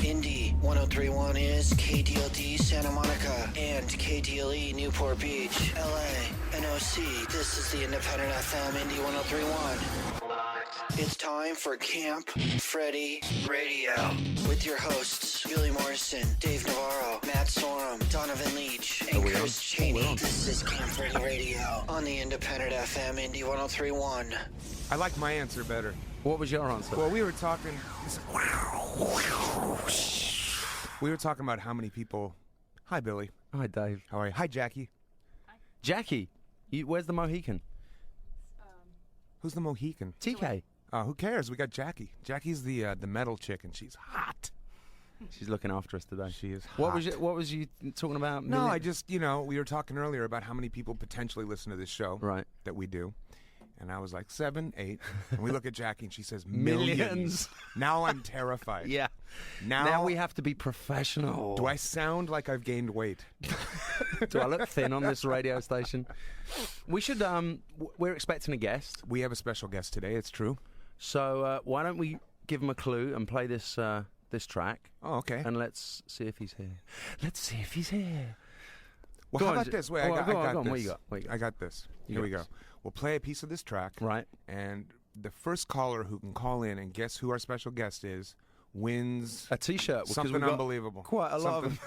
Indy 1031 is KDLD Santa Monica and KDLE Newport Beach, LA, NOC. This is the Independent FM Indy 1031. It's time for Camp Freddy Radio with your hosts Billy Morrison, Dave Navarro, Matt Sorum, Donovan Leach, and Chris Cheney. This is Camp Freddy Radio on the Independent FM Indy 1031. I like my answer better. What was your answer? Well, we were talking about how many people. Hi, Billy. Hi, Dave. How are you? Hi, Jackie. Hi. Jackie, where's the Mohican? Who's the Mohican? TK. Who cares? We got Jackie. Jackie's the metal chick, and she's hot. She's looking after us today. She is hot. What was you talking about? No, I just, we were talking earlier about how many people potentially listen to this show. Right. That we do. And I was like, 7, 8. And we look at Jackie, and she says, millions. Now I'm terrified. Yeah. Now we have to be professional. Do I sound like I've gained weight? Do I look thin on this radio station? We should, we're expecting a guest. We have a special guest today, it's true. So why don't we give him a clue and play this this track? Oh, okay. And let's see if he's here. Let's see if he's here. Well, how about this? Wait, I got this. What you got? I got this. Here we go. We'll play a piece of this track. Right. And the first caller who can call in and guess who our special guest is wins a T-shirt. Something unbelievable. Quite a lot of them.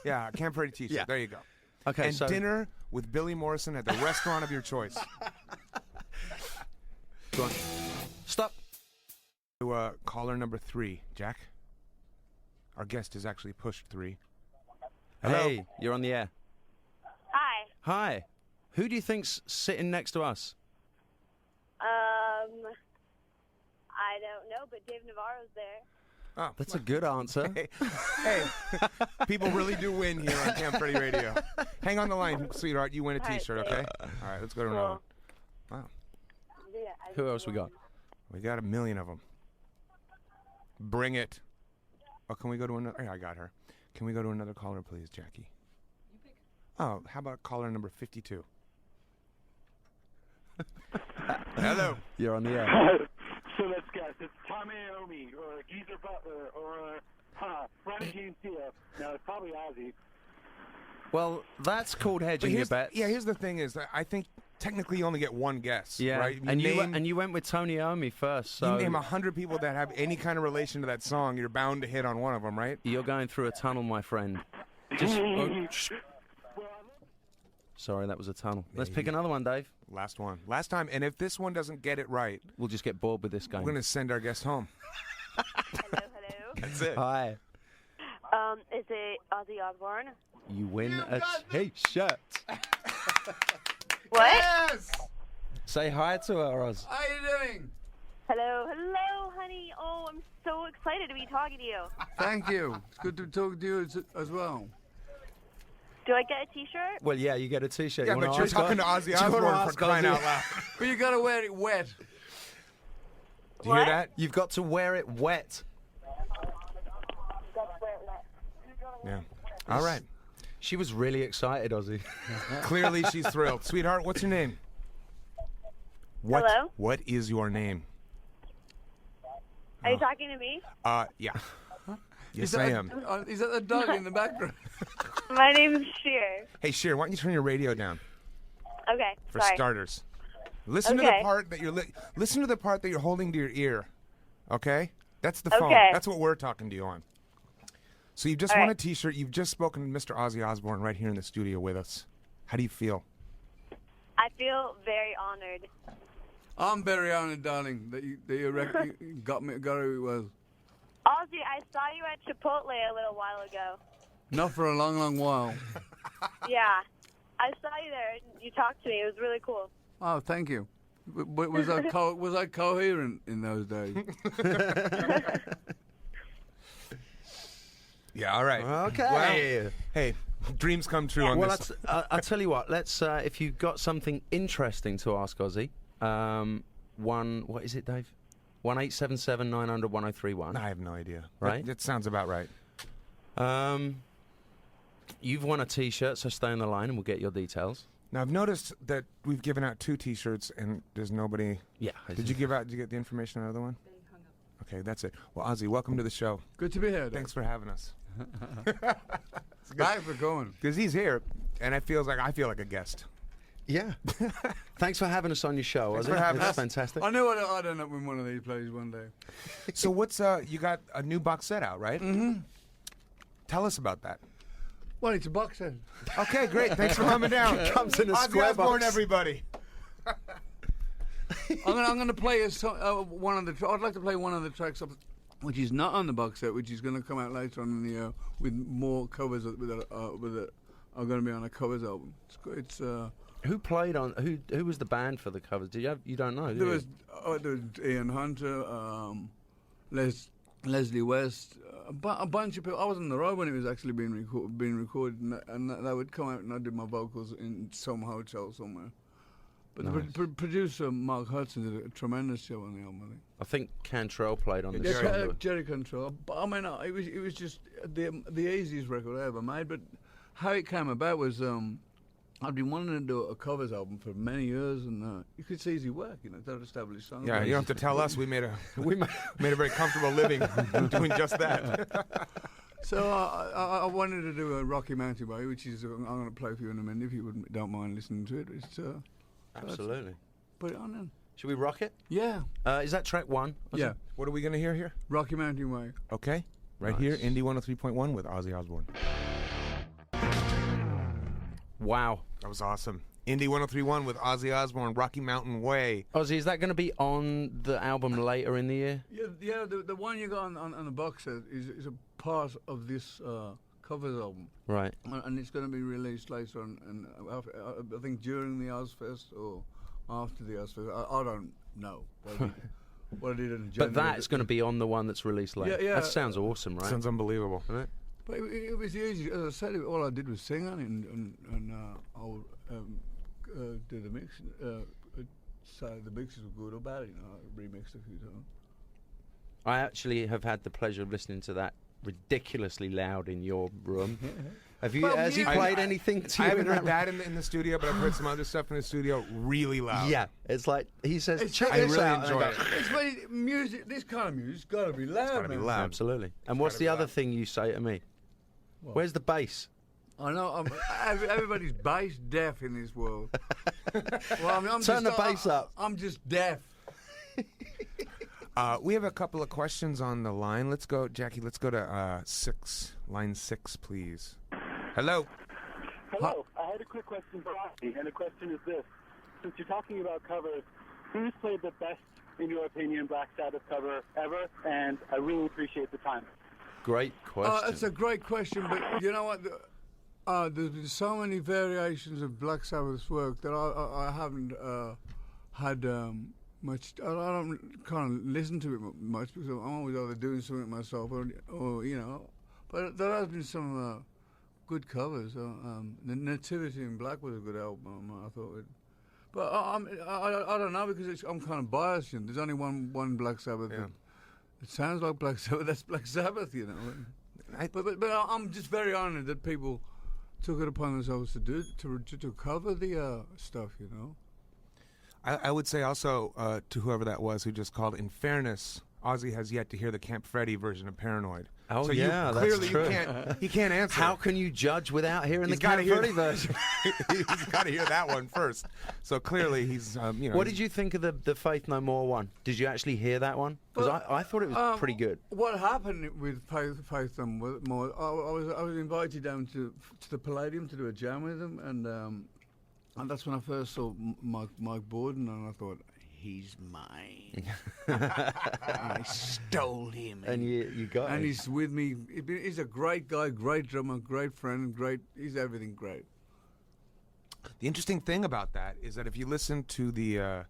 Yeah, a Camp Freddy T-shirt. Yeah. There you go. Okay, and so dinner with Billy Morrison at the restaurant of your choice. Go on. Stop. To caller number 3, Jack. Our guest is actually pushed 3. Hello. Hey, you're on the air. Hi. Hi. Who do you think's sitting next to us? I don't know, but Dave Navarro's there. Oh, that's a good answer. Hey, people really do win here on Camp Freddy Radio. Hang on the line, sweetheart. You win a T-shirt, okay? All right, let's go to another one. Wow. Yeah, Who else we got? We got a million of them. Bring it. Oh, can we go to another? Oh, I got her. Can we go to another caller, please, Jackie? You pick. Oh, how about caller number 52? Hello. You're on the air. So let's guess. It's Tommy Iommi or Geezer Butler or Ronnie James Dio. No, it's probably Ozzy. Well, that's called hedging your bets. Yeah, here's the thing is, I think technically you only get one guess. Yeah, right? You went with Tony Iommi first. So you name 100 people that have any kind of relation to that song, you're bound to hit on one of them, right? You're going through a tunnel, my friend. Sorry, that was a tunnel. Let's pick another one, Dave. Last one. Last time. And if this one doesn't get it right, we'll just get bored with this game. We're going to send our guest home. Hello. That's it. Hi. Is it Ozzy Osbourne? You win a T-shirt. What? Yes! Say hi to her, Oz. How are you doing? Hello, honey. Oh, I'm so excited to be talking to you. Thank you. It's good to talk to you as well. Do I get a T-shirt? Well, yeah, you get a T-shirt. Yeah, but you're talking to Ozzy Osbourne for crying out loud. But you gotta wear it wet. Do you hear that? You've got to wear it wet. Yeah. All right. She was really excited, Ozzy. Clearly, she's thrilled. Sweetheart, what's your name? Hello? What is your name? Are you talking to me? Yeah. Yes, I am. Is that the dog in the background? My name's Sheer. Hey, Sheer, why don't you turn your radio down? Okay, For sorry. starters. Listen to the part that you're listen to the part that you're holding to your ear. Okay? That's the phone. Okay. That's what we're talking to you on. So you just won a T-shirt. You've just spoken to Mr. Ozzy Osbourne right here in the studio with us. How do you feel? I feel very honored. I'm very honored, darling, that you got who it was. Ozzy, I saw you at Chipotle a little while ago. Not for a long, long while. Yeah. I saw you there. You talked to me. It was really cool. Oh, thank you. But was I coherent in those days? Yeah, all right. Okay. Well, hey, dreams come true on this. Well, I'll tell you what. Let's, if you've got something interesting to ask Ozzy, what is it, Dave? 1-877-900-1031. I have no idea. Right? That sounds about right. You've won a T-shirt, so stay on the line and we'll get your details. Now, I've noticed that we've given out 2 T-shirts and there's nobody. Yeah. Did you get the information on the other one? They hung up. Okay, that's it. Well, Ozzy, welcome to the show. Good to be here. Thanks for having us. Thanks for going. Because he's here, and I feel like a guest. Yeah. Thanks for having us on your show. Thanks Ozzy. for having It's us. fantastic. I know I'd end up in one of these places one day. So what's you got a new box set out, right? Mm-hmm. Tell us about that. Well, it's a box set. Okay, great. Thanks for coming down. Comes in a Ozzy square Osbourne, box. everybody. I'm gonna play one of the. I'd like to play one of the tracks which is not on the box set, which is going to come out later on in the year with more covers are going to be on a covers album. It's Who played on? Who was the band for the covers? Do you have? You don't know. Do there you? was Ian Hunter, Leslie West, a bunch of people. I was on the road when it was actually being recorded, and that would come out, and I did my vocals in some hotel somewhere. But Nice. the producer Mark Hudson did a tremendous job on the album. I think. I think Cantrell played on this Yeah, song. Jerry Control. But I mean, it was just the easiest record I ever made. But how it came about was I'd been wanting to do a covers album for many years, and it's easy work, to establish songs. Yeah, you don't have to tell us. We made a very comfortable living doing just that. So I wanted to do a Rocky Mountain Way, which is I'm going to play for you in a minute if you don't mind listening to it. It's Absolutely. put it on then. Should we rock it? Yeah, Is that track one? yeah. What are we going to hear here? Rocky Mountain Way. Okay, right here, Indie 103.1 with Ozzy Osbourne. Wow. That was awesome. Indie 103.1 with Ozzy Osbourne, Rocky Mountain Way. Ozzy, is that going to be on the album later in the year? Yeah. The one you got on the box set is a part of this covers album. Right. And it's going to be released later on, and I think during the Ozfest or after the Ozfest. I don't know what I did in January. But that's going to be on the one that's released later. Yeah. That sounds awesome, right? Sounds unbelievable. Right. But it was easy. As I said, all I did was sing on it, and I'll do the mix. So the mixes were good or bad. I remixed a few times. I actually have had the pleasure of listening to that ridiculously loud in your room. Have you? Well, Has he I- played anything to I you? haven't in heard that in the studio, but I've heard some other stuff in the studio really loud. Yeah, it's like he says. It's- Check I this really out. and I enjoy go, it. It's funny, music. This kind of music's got to be loud, gotta be man. loud. Absolutely. And what's the other thing you say to me? What? Where's the bass? I know. Everybody's bass deaf in this world. Well, I'm Turn the just, bass up. I'm just deaf. We have a couple of questions on the line. Let's go, Jackie. Let's go to line 6, please. Hello. Hello. I had a quick question for Ozzy, and the question is this. Since you're talking about covers, who's played the best, in your opinion, Black Sabbath cover ever? And I really appreciate the time. Great question. It's a great question, but you know what? There's been so many variations of Black Sabbath's work that I haven't had much. I don't kind of listen to it much because I'm always either doing something myself or But there has been some good covers. The Nativity in Black was a good album. I thought it. But I don't know because I'm kind of biased. There's only one Black Sabbath. Yeah. It sounds like Black Sabbath. That's Black Sabbath, But I'm just very honoured that people took it upon themselves to cover the stuff, I would say also to whoever that was who just called, in fairness, Ozzy has yet to hear the Camp Freddy version of Paranoid. Oh, so yeah, that's clearly true. He can't answer. How can you judge without hearing He's the gotta Camp hear- Freddy version? He's got to hear that one first. So clearly he's, What did you think of the Faith No More one? Did you actually hear that one? Because I thought it was pretty good. What happened with Faith No More? I was invited down to the Palladium to do a jam with them, and that's when I first saw Mike Borden, and I thought, he's mine. I stole him. And you got And it. he's with me. He's a great guy, great drummer, great friend, he's everything great. The interesting thing about that is that if you listen to the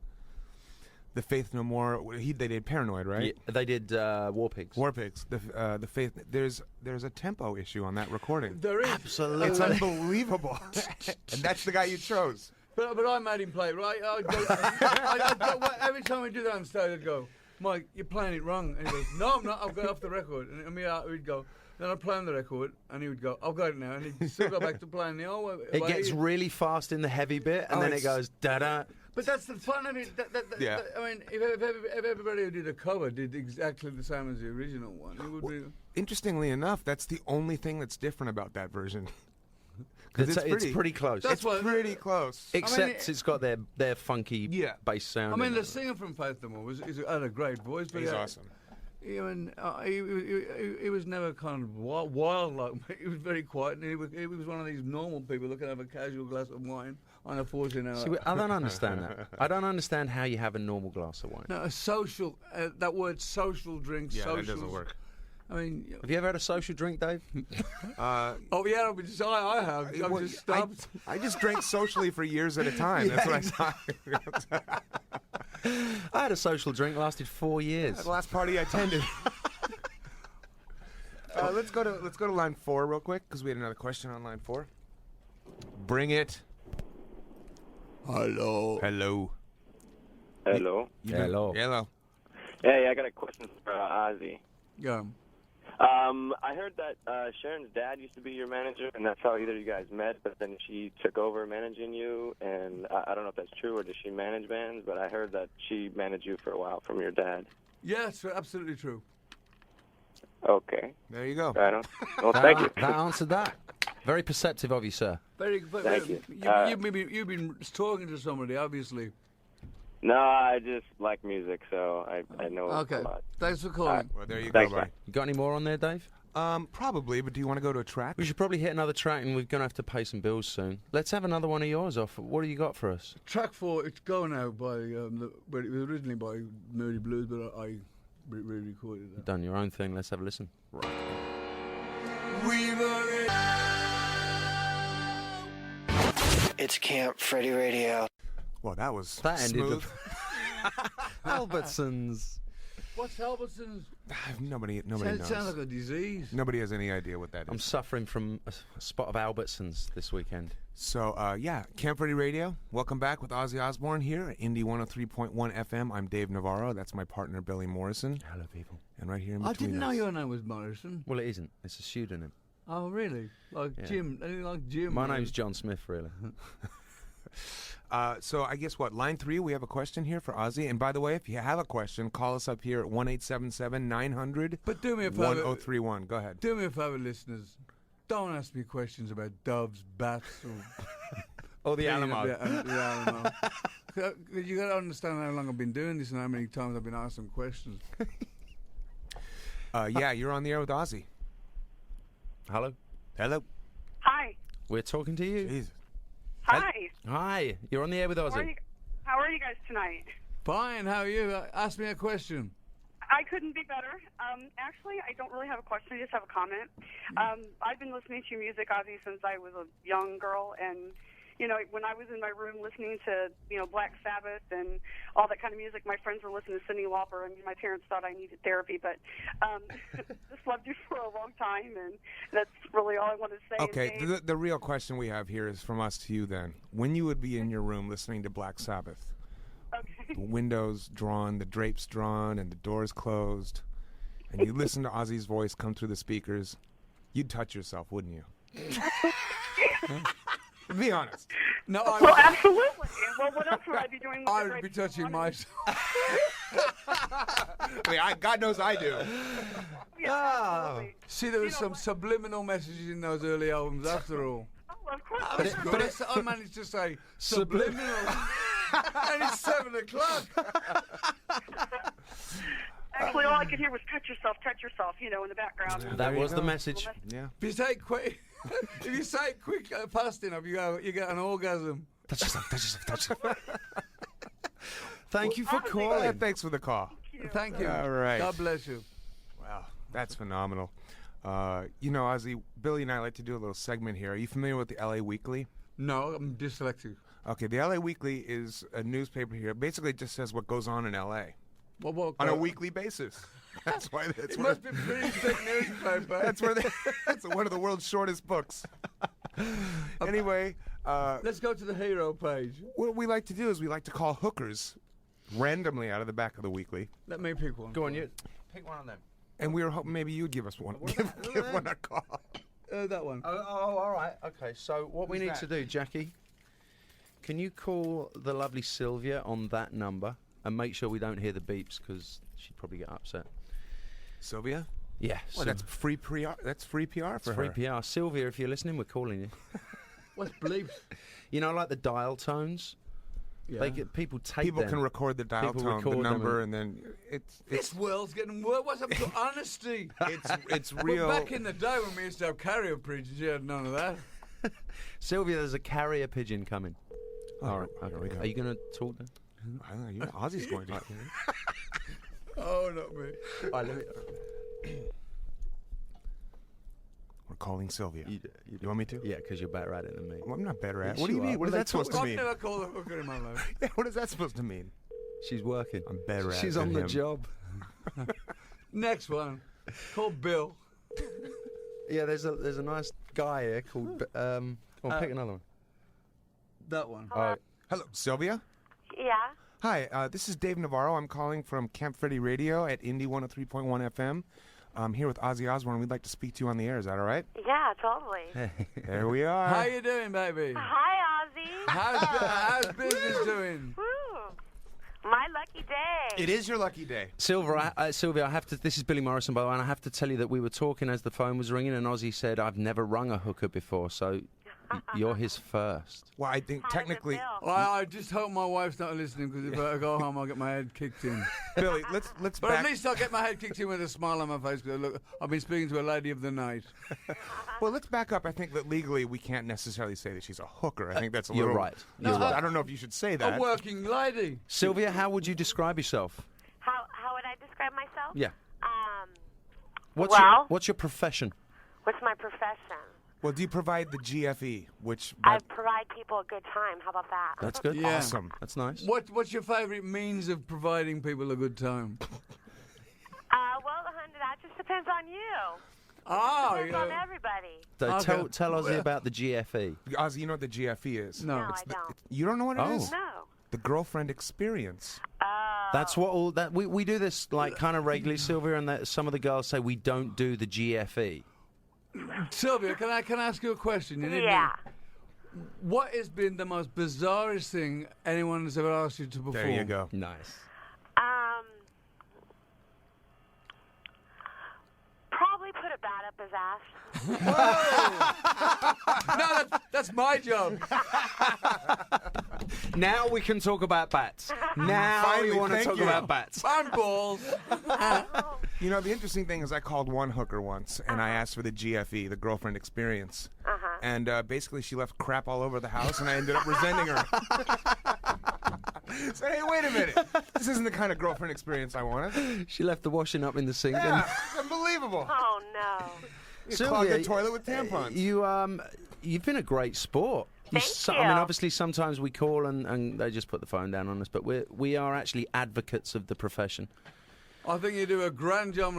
Faith No More, they did Paranoid, right? Yeah, they did War Pigs. War Pigs. The Faith. There's a tempo issue on that recording. There is. Absolutely. It's unbelievable, and that's the guy you chose. But I made him play it right. Every time we do that on stage, I'd go, Mike, you're playing it wrong. And he goes, no, I'm not. I've got it off the record. And we'd go, then I'd play on the record, and he would go, I've got it now. And he'd still go back to playing the old way. It gets really fast in the heavy bit, and Oh, then it it's- goes da-da, But that's the fun of it. Yeah. I mean, if everybody who did a cover did exactly the same as the original one, it would be. Interestingly enough, that's the only thing that's different about that version. 'Cause It's pretty close. That's what- pretty close. Except it's got their funky Yeah. bass sound. I mean, in the it. singer from Faith No More had a great voice, but He's awesome. Even he was never kind of wild like me. He was very quiet, and he was one of these normal people that can have a casual glass of wine on a 14-hour. See, I don't understand that. I don't understand how you have a normal glass of wine. No, a social. That word social drink. Yeah, that socials. doesn't work. I mean, Have you ever had a social drink, Dave? oh yeah, but I have. I've just stopped. I just drank socially for years at a time. That's what I saw. I had a social drink, lasted 4 years. The last party I attended. Let's go to line 4 real quick because we had another question on line 4. Bring it. Hello. Hello. Hello. Hello. Hello. Hey, I got a question for Ozzy. Yeah. I heard that Sharon's dad used to be your manager, and that's how either of you guys met, but then she took over managing you, and I don't know if that's true, or does she manage bands, but I heard that she managed you for a while from your dad. Yeah, it's absolutely true. Okay. There you go. Right on. Well, thank you. That answered that. Very perceptive of you, sir. Thank you. You've been talking to somebody, obviously. No, I just like music, so I know Okay. a lot. Thanks for calling. Well, there you Thanks, go, buddy. You got any more on there, Dave? Probably, but do you want to go to a track? We should probably hit another track, and we're going to have to pay some bills soon. Let's have another one of yours off. What do you got for us? Track 4, it's going out by, but it was originally by Nerdy Blues, but I re-recorded that. Done your own thing. Let's have a listen. It's Camp Freddy Radio. Well, that was That ended smooth. Albertsons. What's Albertson's? Nobody Sounds knows. like a disease. Nobody has any idea what that is. I'm suffering from a spot of Albertsons this weekend. So, yeah, Camp Freddy Radio. Welcome back with Ozzy Osbourne here at Indie 103.1 FM. I'm Dave Navarro. That's my partner, Billy Morrison. Hello, people. And right here in I between didn't know us- your name was Morrison. Well, it isn't. It's a pseudonym. Oh, really? Like Yeah. Jim? Anything like Jim? My name's John Smith, really. So I guess line 3, we have a question here for Ozzy. And by the way, if you have a question, call us up here at 1-877-900-1031. But do me a favor. Go ahead. Do me a favor, listeners. Don't ask me questions about doves, bats, or Oh, the Alamo. The Alamo. You got to understand how long I've been doing this and how many times I've been asked some questions. Yeah, you're on the air with Ozzy. Hello. Hello. Hi. We're talking to you. Jesus. Hi. Hi. You're on the air with Ozzy. How are you guys tonight? Fine, how are you? Ask me a question. I couldn't be better. Actually, I don't really have a question. I just have a comment. I've been listening to your music, Ozzy, since I was a young girl, and you know, when I was in my room listening to, you know, Black Sabbath and all that kind of music, my friends were listening to Cyndi Lauper. I mean, my parents thought I needed therapy, but just loved you for a long time, and that's really all I wanted to say. Okay, the real question we have here is from us to you then. When you would be in your room listening to Black Sabbath, Okay. the windows drawn, the drapes drawn, and the doors closed, and you listen to Ozzy's voice come through the speakers, you'd touch yourself, wouldn't you? Be honest. No, Well, absolutely. Well, what else would I be doing with I the would be great touching people? myself. I mean, God knows I do. Yeah, absolutely. See, there was You know some what? subliminal messages in those early albums after all. Oh, of course. That's good. I managed to say subliminal. And it's 7 o'clock. Actually, all I could hear was touch yourself, you know, in the background. That was you the go. message. Yeah. If you say quick, if you say it quick, fast enough, you get an orgasm. Touch yourself, touch yourself, touch yourself. Thank you for Yeah, calling. thanks for the call. Thank you. All right. God bless you. Wow, that's phenomenal. You know, Ozzy, Billy and I like to do a little segment here. Are you familiar with the LA Weekly? No, I'm dyslexic. Okay, the LA Weekly is a newspaper here. Basically, it just says what goes on in LA What, on a weekly basis. That's why It must be a pretty thick newspaper. that's where that's one of the world's shortest books. Anyway, Let's go to the hero page. what we like to do is we like to call hookers randomly out of the back of the weekly, Let me pick one. Go on, you. Pick one of them. and we were hoping maybe you'd give us one. Give one a call. That one. Oh, all right. Okay, so what we Who's need that? to do, Jackie, Can you call the lovely Sylvia on that number and make sure we don't hear the beeps because she'd probably get upset. Sylvia? Yeah. Well, that's free PR. That's free PR for her. Free PR. Sylvia, if you're listening, we're calling you. What's bleeps? You know, like the dial tones. Yeah. They get, people take People them. can record the dial People tone, the record them number, and then it's This world's getting worse. What's up to honesty? it's Well, real. back in the day when we used to have carrier pigeons, you had none of that. Sylvia, there's a carrier pigeon coming. All right. Here we go. Are you going to talk then? I don't know. Ozzy's going to. Oh, not me. We're calling Sylvia. You want me to? Yeah, because you're better at it than me. Well, I'm not better at it. Yes, What do you you mean? are. What is Well, that supposed to I've mean? never called a hooker in my life. Yeah, what is that supposed to mean? She's working. I'm better at it. She's than on the him. job. Next one. Called Bill. Yeah, there's a nice guy here called. Come on, pick another one. That one. Hello, Sylvia? Yeah. Hi, this is Dave Navarro. I'm calling from Camp Freddy Radio at Indy 103.1 FM. I'm here with Ozzy Osbourne. We'd like to speak to you on the air. Is that all right? Yeah, totally. There we are. How you doing, baby? Hi, Ozzy. How's business doing? Woo. My lucky day. It is your lucky day. Sylvia, I have to. This is Billy Morrison, by the way, and I have to tell you that we were talking as the phone was ringing, and Ozzy said, "I've never rung a hooker before, so you're his first." Well, I think How does it technically, feel? I just hope my wife's not listening because if I go home, I'll get my head kicked in. Billy, let's But back. at least I'll get my head kicked in with a smile on my face because look, I've been speaking to a lady of the night. Well, let's back up. I think that legally we can't necessarily say that she's a hooker. I think that's a You're little. right. You're right. I don't know if you should say that. A working lady. Sylvia, how would you describe yourself? How would I describe myself? Yeah. Well- What's your profession? What's my profession? Well, do you provide the GFE, which I provide people a good time. How about that? That's good. Yeah. awesome. That's nice. What's your favourite means of providing people a good time? Well, honey, that just depends on you. Oh, Depends on everybody. So Okay. tell Ozzy about the GFE. Ozzy, you know what the GFE is? No. No, I don't. You don't know what it Oh. is? No. The girlfriend experience. That's what all that we do this like kind of regularly, Sylvia, and that some of the girls say we don't do the GFE. Sylvia, can I ask you a question? You need Yeah. me- What has been the most bizarrest thing anyone has ever asked you to perform? There you go. Nice. Probably put a bat up his ass. No, that's my job. Now we can talk about bats. Now Finally, we want to thank talk you. about bats. I'm balls. You know, the interesting thing is I called one hooker once, and I asked for the GFE, the girlfriend experience. And basically she left crap all over the house, and I ended up resenting her. So, hey, wait a minute. This isn't the kind of girlfriend experience I wanted. She left the washing up in the sink. Yeah, it's unbelievable. Oh, no. You clog the toilet with tampons. You've been a great sport. Thank I mean, you. obviously, sometimes we call and they just put the phone down on us, but we are actually advocates of the profession. I think you do a grand job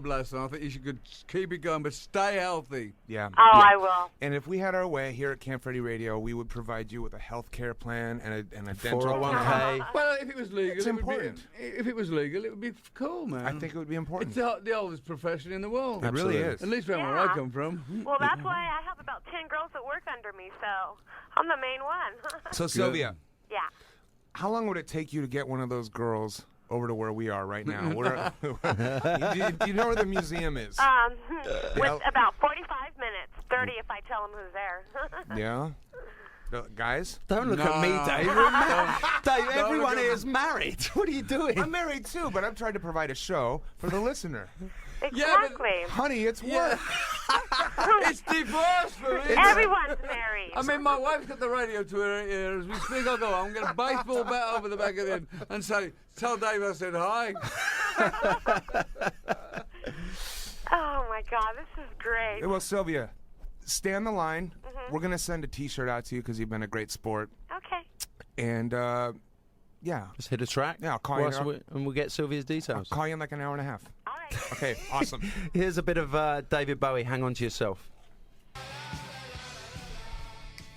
last night. I think you should keep it going, but stay healthy. Yeah. Oh, I will. And if we had our way here at Camp Freddy Radio, we would provide you with a health care plan and a dental 401k. Well, if it was legal, It's it would important. if it was legal, it would be cool, man. I think it would be important. It's the oldest profession in the world. It really Absolutely. is. At least from where Yeah. I come from. Well, that's why I have about 10 girls that work under me, so I'm the main one. So, Sylvia, Yeah. how long would it take you to get one of those girls over to where we are right now? Do you know where the museum is? With about 45 minutes, 30 if I tell them who's there. Yeah? Guys? Don't look at No. me, Dave. Dave, everyone here is married. What are you doing? I'm married too, but I'm trying to provide a show for the listener. Exactly. Honey, it's work. It's divorce for me. Everyone's married. I mean, my wife's got the radio to her ear. As we speak, I'll go, I'm going to baseball bat over the back of the head and say, tell Dave I said hi. Oh, my God, this is great. Well, Sylvia, stay on the line. We're going to send a T-shirt out to you because you've been a great sport. Okay. And, yeah. Just hit a track. Yeah, I'll call you. And we'll get Sylvia's details. I'll call you in like an hour and a half. All right. Okay, awesome. Here's a bit of David Bowie, Hang On To Yourself.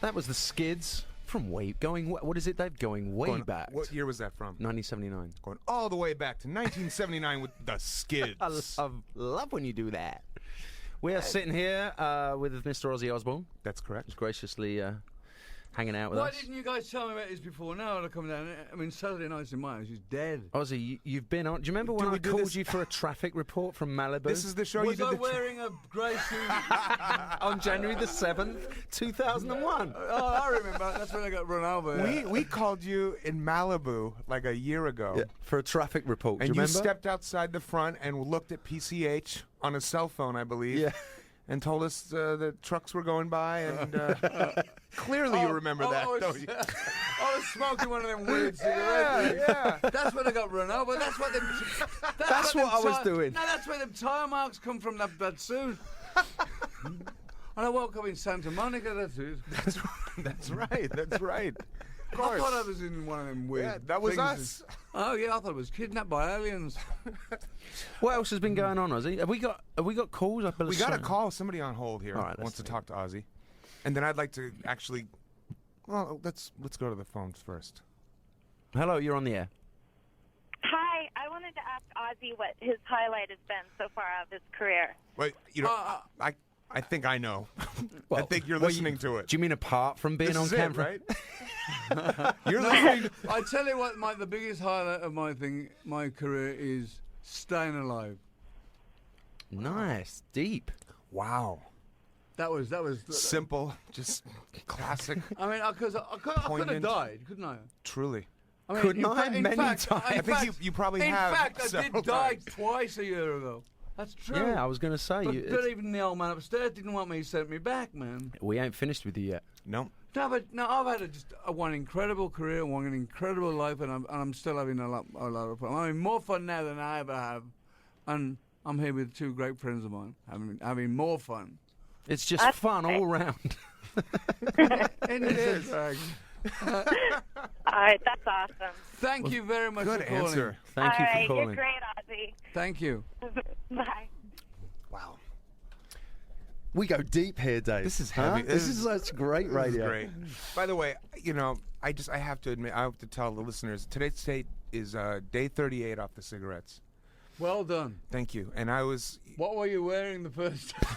That was the Skids from what is it, Dave? Going way back. What year was that from? 1979. Going all the way back to 1979 with the Skids. I love when you do that. We are sitting here with Mr. Ozzy Osbourne. That's correct. He's graciously hanging out with Why us. didn't you guys tell me about this before? Now I'll come down. I mean, Saturday nights in my house is dead. Ozzy, you've been on. Do you remember when Do I we do called this- you for a traffic report from Malibu? This is the show Was you I did. wearing a grey suit? on January the 7th, 2001. Oh, I remember. That's when I got run over. We called you in Malibu like a year ago. Yeah, for a traffic report. Do And you you remember? stepped outside the front and looked at PCH on a cell phone, I believe. Yeah. And told us the trucks were going by, and clearly you remember that, don't you? I was smoking one of them weird cigarettes. Yeah. That's when I got run over. That's what them. That's what I was doing. No, that's where them tire marks come from. That suit. And I woke up in Santa Monica. That's it. That's right. That's right. Of course. I thought I was in one of them weird. Yeah, that was things. us. Oh yeah, I thought it was kidnapped by aliens. What else has been going on, Ozzy? Have we got calls? We got a call. Somebody on hold here All right, wants to let's talk to Ozzy, and then I'd like to actually. Well, let's go to the phones first. Hello, you're on the air. Hi, I wanted to ask Ozzy what his highlight has been so far out of his career. Wait, I think I know. I Well, think you're well, listening to it. Do you mean apart from being This on is it, camera? right? You're listening. I tell you what, the biggest highlight of my career is staying alive. Nice, deep. Wow. That was. Simple, just classic. I mean, because I could have Poignant. died, couldn't I? Truly. I mean, Couldn't in I? fact- in Many fact- times. I in think fact- you probably in have. In fact, I several did die times. twice a year ago. That's true. Yeah, I was going to say. But even the old man upstairs didn't want me. He sent me back, man. We ain't finished with you yet. No. No, I've had one incredible career, one incredible life, and I'm still having a lot of fun. I mean, more fun now than I ever have, and I'm here with two great friends of mine, having more fun. It's just fun all round. It is. All right, that's awesome. Thank you very much Good for calling. answer. Thank All you right, for calling. you're great, Ozzy. Thank you. Bye. Wow. We go deep here, Dave. This is Huh? heavy. This is such great This is radio. great. By the way, I have to admit, I have to tell the listeners, today's date is day 38 off the cigarettes. Well done. Thank you. And I was. What were you wearing the first time?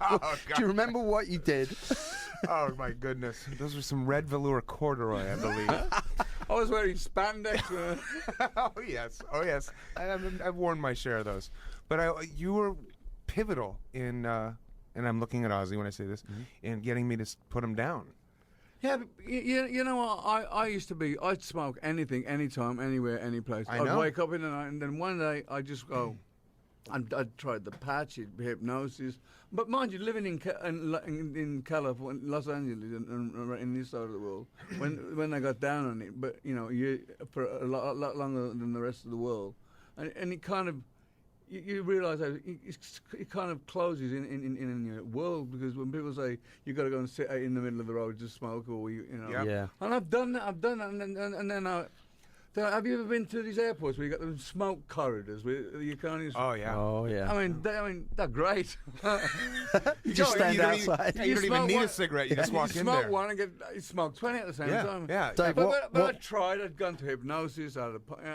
Oh, Do you remember what you did? Oh my goodness, those were some red velour corduroy, I believe. I was wearing spandex. Oh yes. I've worn my share of those, but you were pivotal in, and I'm looking at Ozzy when I say this, in getting me to put him down. Yeah, but you know what? I'd smoke anything, anytime, anywhere, any place. I I'd know. wake up in the night, and then one day I'd just go. I'd tried the patch, hypnosis. But mind you, living in California, Los Angeles, and in this side of the world, when I got down on it, but for a lot longer than the rest of the world, and it kind of. You realise how it kind of closes in your world, because when people say you got to go and sit out in the middle of the road just smoke, or Yep. Yeah. and I've done that, and then have you ever been to these airports where you got them smoke corridors where you can't even? Oh yeah. Oh, yeah. I mean, they're great. You just go, stand you don't even- outside. You don't even smoke need a one- cigarette. You just walk in smoke there. one and smoke 20 at the same time. Yeah. Dave, But I tried. I'd gone to hypnosis,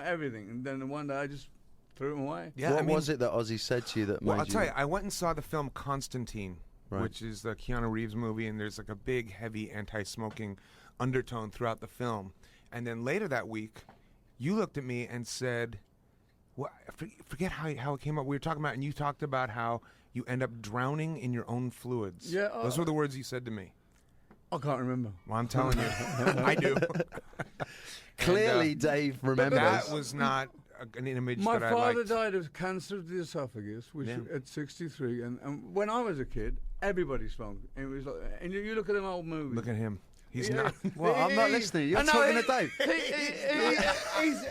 everything, and then one day I just threw them away. Yeah. What was it that Ozzy said to you that Well, made I'll tell you, I went and saw the film Constantine, Right. which is the Keanu Reeves movie, and there's like a big, heavy anti-smoking undertone throughout the film. And then later that week, you looked at me and said, "Well, forget how it came up. We were talking about, and you talked about how you end up drowning in your own fluids." Yeah, those were the words you said to me. I can't remember. Well, I'm telling you, I do. Clearly, And, Dave remembers. that was not an image My that I father liked. died of cancer of the esophagus, which Yeah. at 63, and when I was a kid, everybody smoked. It was like, and you look at them old movies. Look at him. He's Yeah. not. Well, I'm not listening. You're talking to Dave.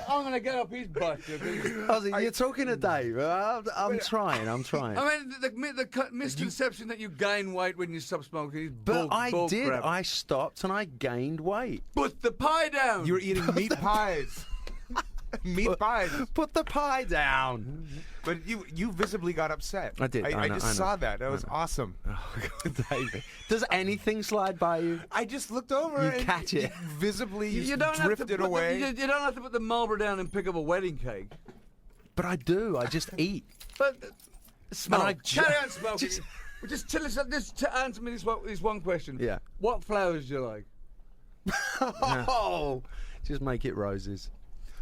I'm going to get up his butt. Ozzy, you're talking to Dave. I'm trying. I mean, the misconception that you gain weight when you stop smoking is But bull, I bull did. crap. I stopped and I gained weight. Put the pie down. You were eating meat pies. Meat pies. Put the pie down. But you visibly got upset. I did. I know, just I know. saw that. That was awesome. Oh, God, David. Does anything slide by you? I just looked over You and catch it. visibly You don't have to drifted put away. you don't have to put the Marlboro down and pick up a wedding cake. But I do. I just eat. But smoke. I Carry on smoking. Just tell us. Just to answer me this one question. Yeah. What flowers do you like? Oh, just make it roses.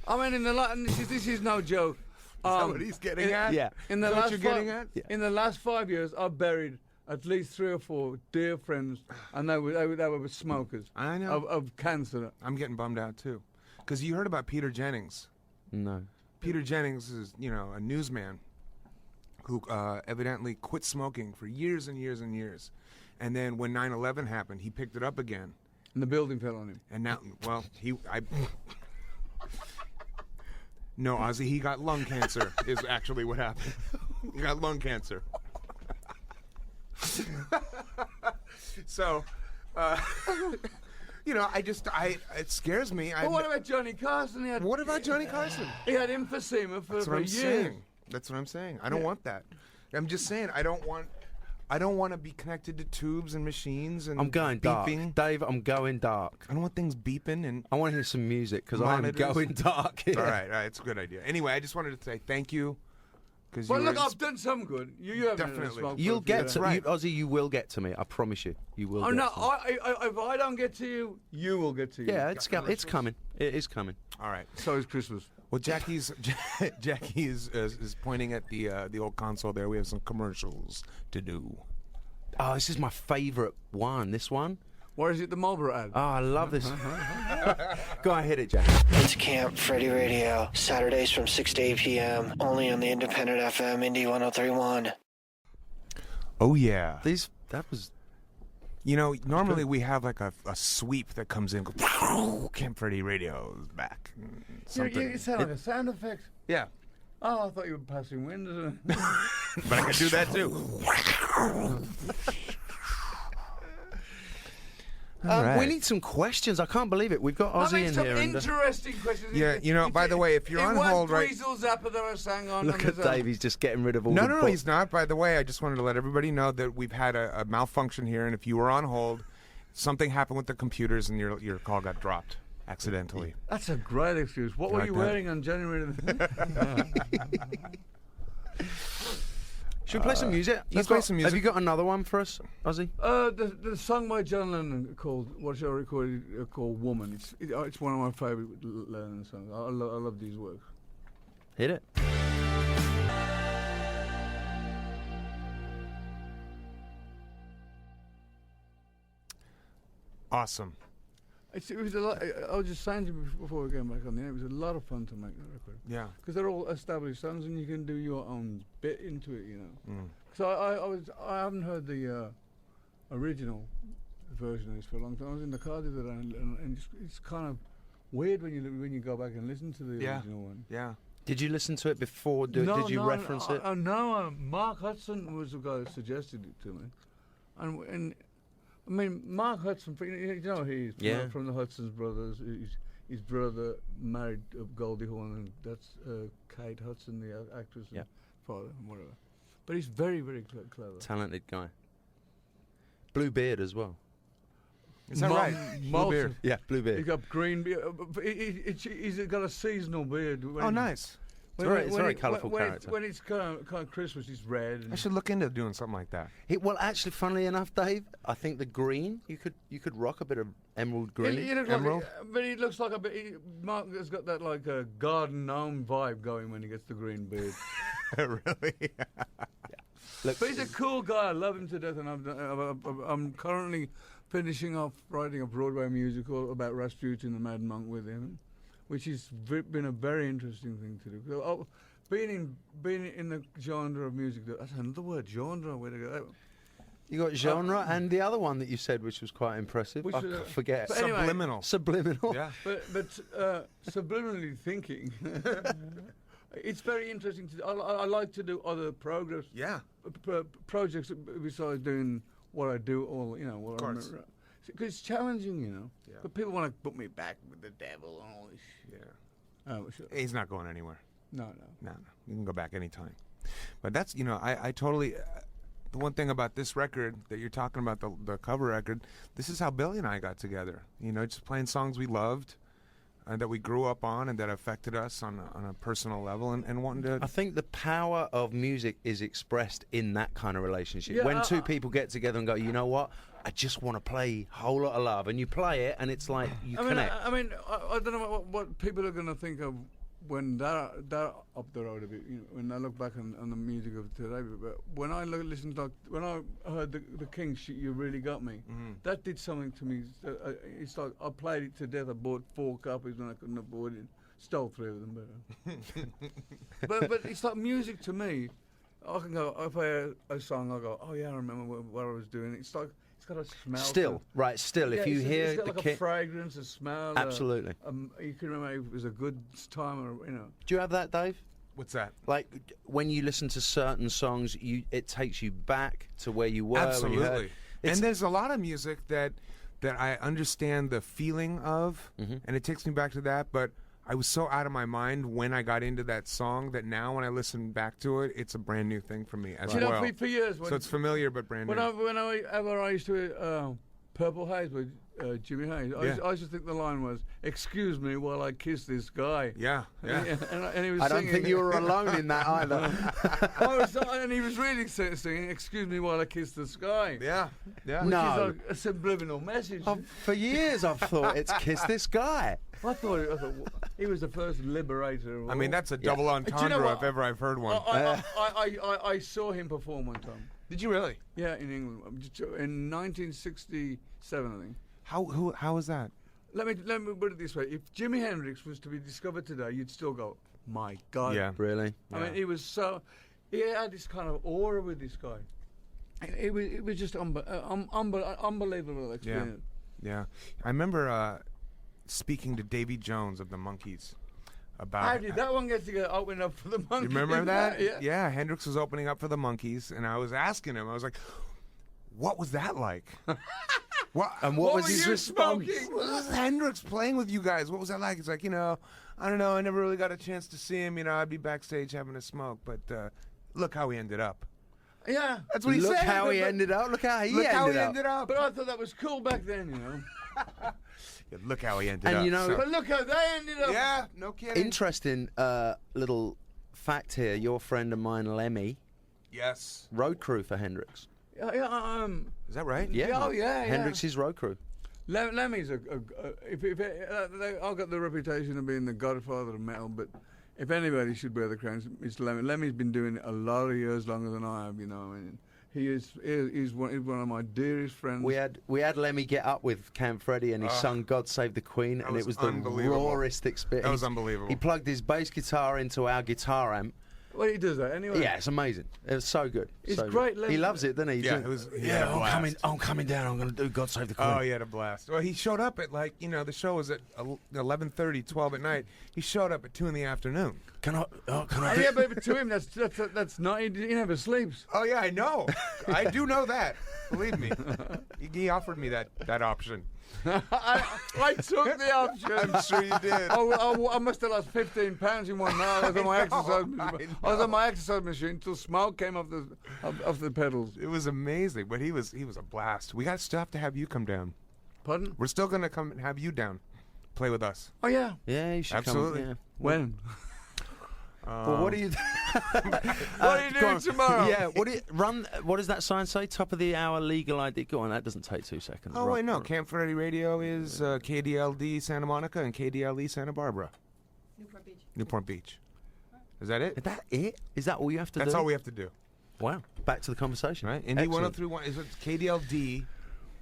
I mean, this is no joke. Is that what he's getting at? Yeah. In the Is that what last you're getting at? Yeah. In the last 5 years, I've buried at least 3 or 4 dear friends, and they were smokers. I know. Of cancer. I'm getting bummed out too, because you heard about Peter Jennings. No. Peter Jennings is, a newsman who evidently quit smoking for years and years and years, and then when 9/11 happened, he picked it up again. And the building fell on him. And now, well, no, Ozzy, he got lung cancer. Is actually what happened. He got lung cancer. So, it scares me. But what about Johnny Carson? What about Johnny Carson? He had emphysema for That's what I'm years. saying. That's what I'm saying. I don't want that. I'm just saying I don't want to be connected to tubes and machines and I'm going beeping. dark. Dave, I'm going dark. I don't want things beeping and I want to hear some music because I'm monitors. going dark here. All right, it's a good idea. Anyway, I just wanted to say thank you. Well, look, I've done some good. You haven't Definitely. smoked You'll for a few get days. to right. Ozzy. You will get to me. I promise you. You will. Oh get no! to me. If I don't get to you, you will get to you. Yeah, it's coming. It is coming. All right. So is Christmas. Well, Jackie is pointing at the old console there. We have some commercials to do. Oh, this is my favourite one. This one. Or is it the Marlboro ad? Oh, I love this. Go on, hit it, Jack. It's Camp Freddy Radio, Saturdays from 6 to 8 p.m., only on the independent FM Indie 1031. Oh yeah. That was. Normally we have like a sweep that comes in. Camp Freddy Radio is back. Something. It sounds like a sound effect. Yeah. Oh, I thought you were passing wind. But I can do that too. We need some questions. I can't believe it. We've got Ozzy in some here. interesting questions. Yeah, by the way, if you're on hold, right? Zapper that I sang on. Look at Dave. He's just getting rid of all. No, he's not. By the way, I just wanted to let everybody know that we've had a malfunction here, and if you were on hold, something happened with the computers, and your call got dropped accidentally. That's a great excuse. What were you wearing on January? Should we play some music? Let's play some music. Have you got another one for us, Ozzy? The song by John Lennon called "What Shall I Record It," called "Woman." It's one of my favourite Lennon songs. I love these works. Hit it. Awesome. It was a lot. I was just saying to you before we came back on the air, it was a lot of fun to make that record. Yeah. Because they're all established songs, and you can do your own bit into it, So I haven't heard the original version of this for a long time. I was in the car the other day, and it's kind of weird when you go back and listen to the original one. Yeah. Did you listen to it before? Did you reference it? No, Mark Hudson was the guy that suggested it to me, and I mean, Mark Hudson, you know he is from the Hudson's brothers. His brother married Goldie Hawn, and that's Kate Hudson, the actress and father, and whatever. But he's very, very clever. Talented guy. Blue beard as well. Is that right? Blue beard. Yeah, blue beard. He's got green beard. He's got a seasonal beard. Oh, nice. It's a very colourful character. When it's kind of Christmas, it's red. I should look into doing something like that. Well, actually, funnily enough, Dave, I think the green you could rock a bit of emerald green. Emerald, but he looks like a bit. Mark has got that like a garden gnome vibe going when he gets the green beard. Really? Look, but he's a cool guy. I love him to death, and I'm currently finishing off writing a Broadway musical about Rasputin the Mad Monk with him, which has been a very interesting thing to do. So, being in the genre of music, that's another word, genre. Where to go? You got genre and the other one that you said, which was quite impressive. I forget. But anyway, Subliminal. Yeah. But subliminally thinking. It's very interesting. I like to do other projects besides doing what I do. Of course. Because it's challenging, Yeah. But people want to put me back with the devil and all this shit. Yeah. Sure. He's not going anywhere. No. You can go back anytime. But that's, I totally... the one thing about this record that you're talking about, the cover record, this is how Billy and I got together. Just playing songs we loved. that we grew up on and that affected us on a personal level, and wanting to. I think the power of music is expressed in that kind of relationship. Yeah, when two people get together and go, you know what, I just want to play Whole Lot of Love, and you play it, and it's like you connect. I don't know what people are going to think of when they're up the road a bit. You know, when I look back on the music of today, but when I listen to, when I heard the Kings, "You Really Got Me," that did something to me. It's like I played it to death. I bought 4 copies when I couldn't afford it. Stole 3 of them, but it's like music to me. I can go, if I hear a song, I go, oh yeah, I remember what I was doing. It's like it's got a smell. Still, if you hear it's got the like a fragrance, a smell. Absolutely. You can remember if it was a good time or Do you have that, Dave? What's that? Like when you listen to certain songs, it takes you back to where you were. Absolutely. When you heard. And there's a lot of music that I understand the feeling of, and it takes me back to that, but I was so out of my mind when I got into that song that now when I listen back to it, it's a brand new thing for me as well. For years, so it's familiar but brand new. Whenever I used to Purple Haze with Jimmy Hayes, I used to think the line was, "Excuse me while I kiss this guy." Yeah. And he was I singing. don't think you were alone in that either. And he was really singing, "Excuse me while I kiss the sky." Yeah. Which is like a subliminal message. For years I've thought it's "Kiss This Guy." I thought he was the first liberator. I mean, that's a double entendre if ever I've heard one. I saw him perform one time. Did you really? Yeah, in England in 1967, I think. How was that? Let me put it this way: if Jimi Hendrix was to be discovered today, you'd still go, "My God!" Yeah, really. I mean, he had this kind of aura with this guy. It was just unbelievable experience. Yeah. I remember speaking to Davy Jones of the Monkees about how did that one get to open up for the Monkees? You remember that? Yeah. Hendrix was opening up for the Monkees, and I was asking him. I was like, "What was that like?" And what was his response? What was Hendrix playing with you guys? What was that like? He's like, I don't know. I never really got a chance to see him. I'd be backstage having a smoke, but look how he ended up. Yeah, that's what he said. Look how he ended up. Look how he ended up. But I thought that was cool back then, Yeah, look how he ended up. But look how they ended up. Yeah, no kidding. Interesting little fact here. Your friend of mine, Lemmy. Yes. Road crew for Hendrix. Is that right? Yeah. Yeah. Hendrix's road crew. Lemmy's I've got the reputation of being the godfather of metal, but if anybody should bear the crown, it's Lemmy. Lemmy's been doing it a lot of years longer than I have. He's one of my dearest friends. We had Lemmy get up with Camp Freddy, and he sung "God Save the Queen," and it was the rawest experience. That was unbelievable. He plugged his bass guitar into our guitar amp. Well, he does that anyway. Yeah, it's amazing. It was so good. It's so great. Good. He loves it, doesn't he? Yeah, it was. I'm coming down. I'm going to do "God Save the Queen." Oh, he had a blast. Well, he showed up at the show was at 11:30, 12 at night. He showed up at 2 in the afternoon. Can I? Yeah, but to him, that's not. He never sleeps. Oh yeah, I know. I do know that. Believe me, he offered me that option. I took the option. I'm sure you did. I must have lost 15 pounds in 1 hour. I was on my exercise machine. I was on my exercise machine until smoke came off the pedals. It was amazing, but he was a blast. We got stuff to have you come down. Pardon? We're still gonna come and have you down, play with us. Oh yeah. Yeah, you should absolutely. Come. Yeah. When? Well, what are you? What are you doing tomorrow? Yeah. What does that sign say? Top of the hour, legal ID. Go on. That doesn't take 2 seconds. Oh, I know. Camp Freddy Radio is KDLD Santa Monica and KDLE Santa Barbara. Newport Beach. Is that it? Is that it? Is that all you have to do? That's all we have to do. Wow. Back to the conversation. Right. Indy 1031 is KDLD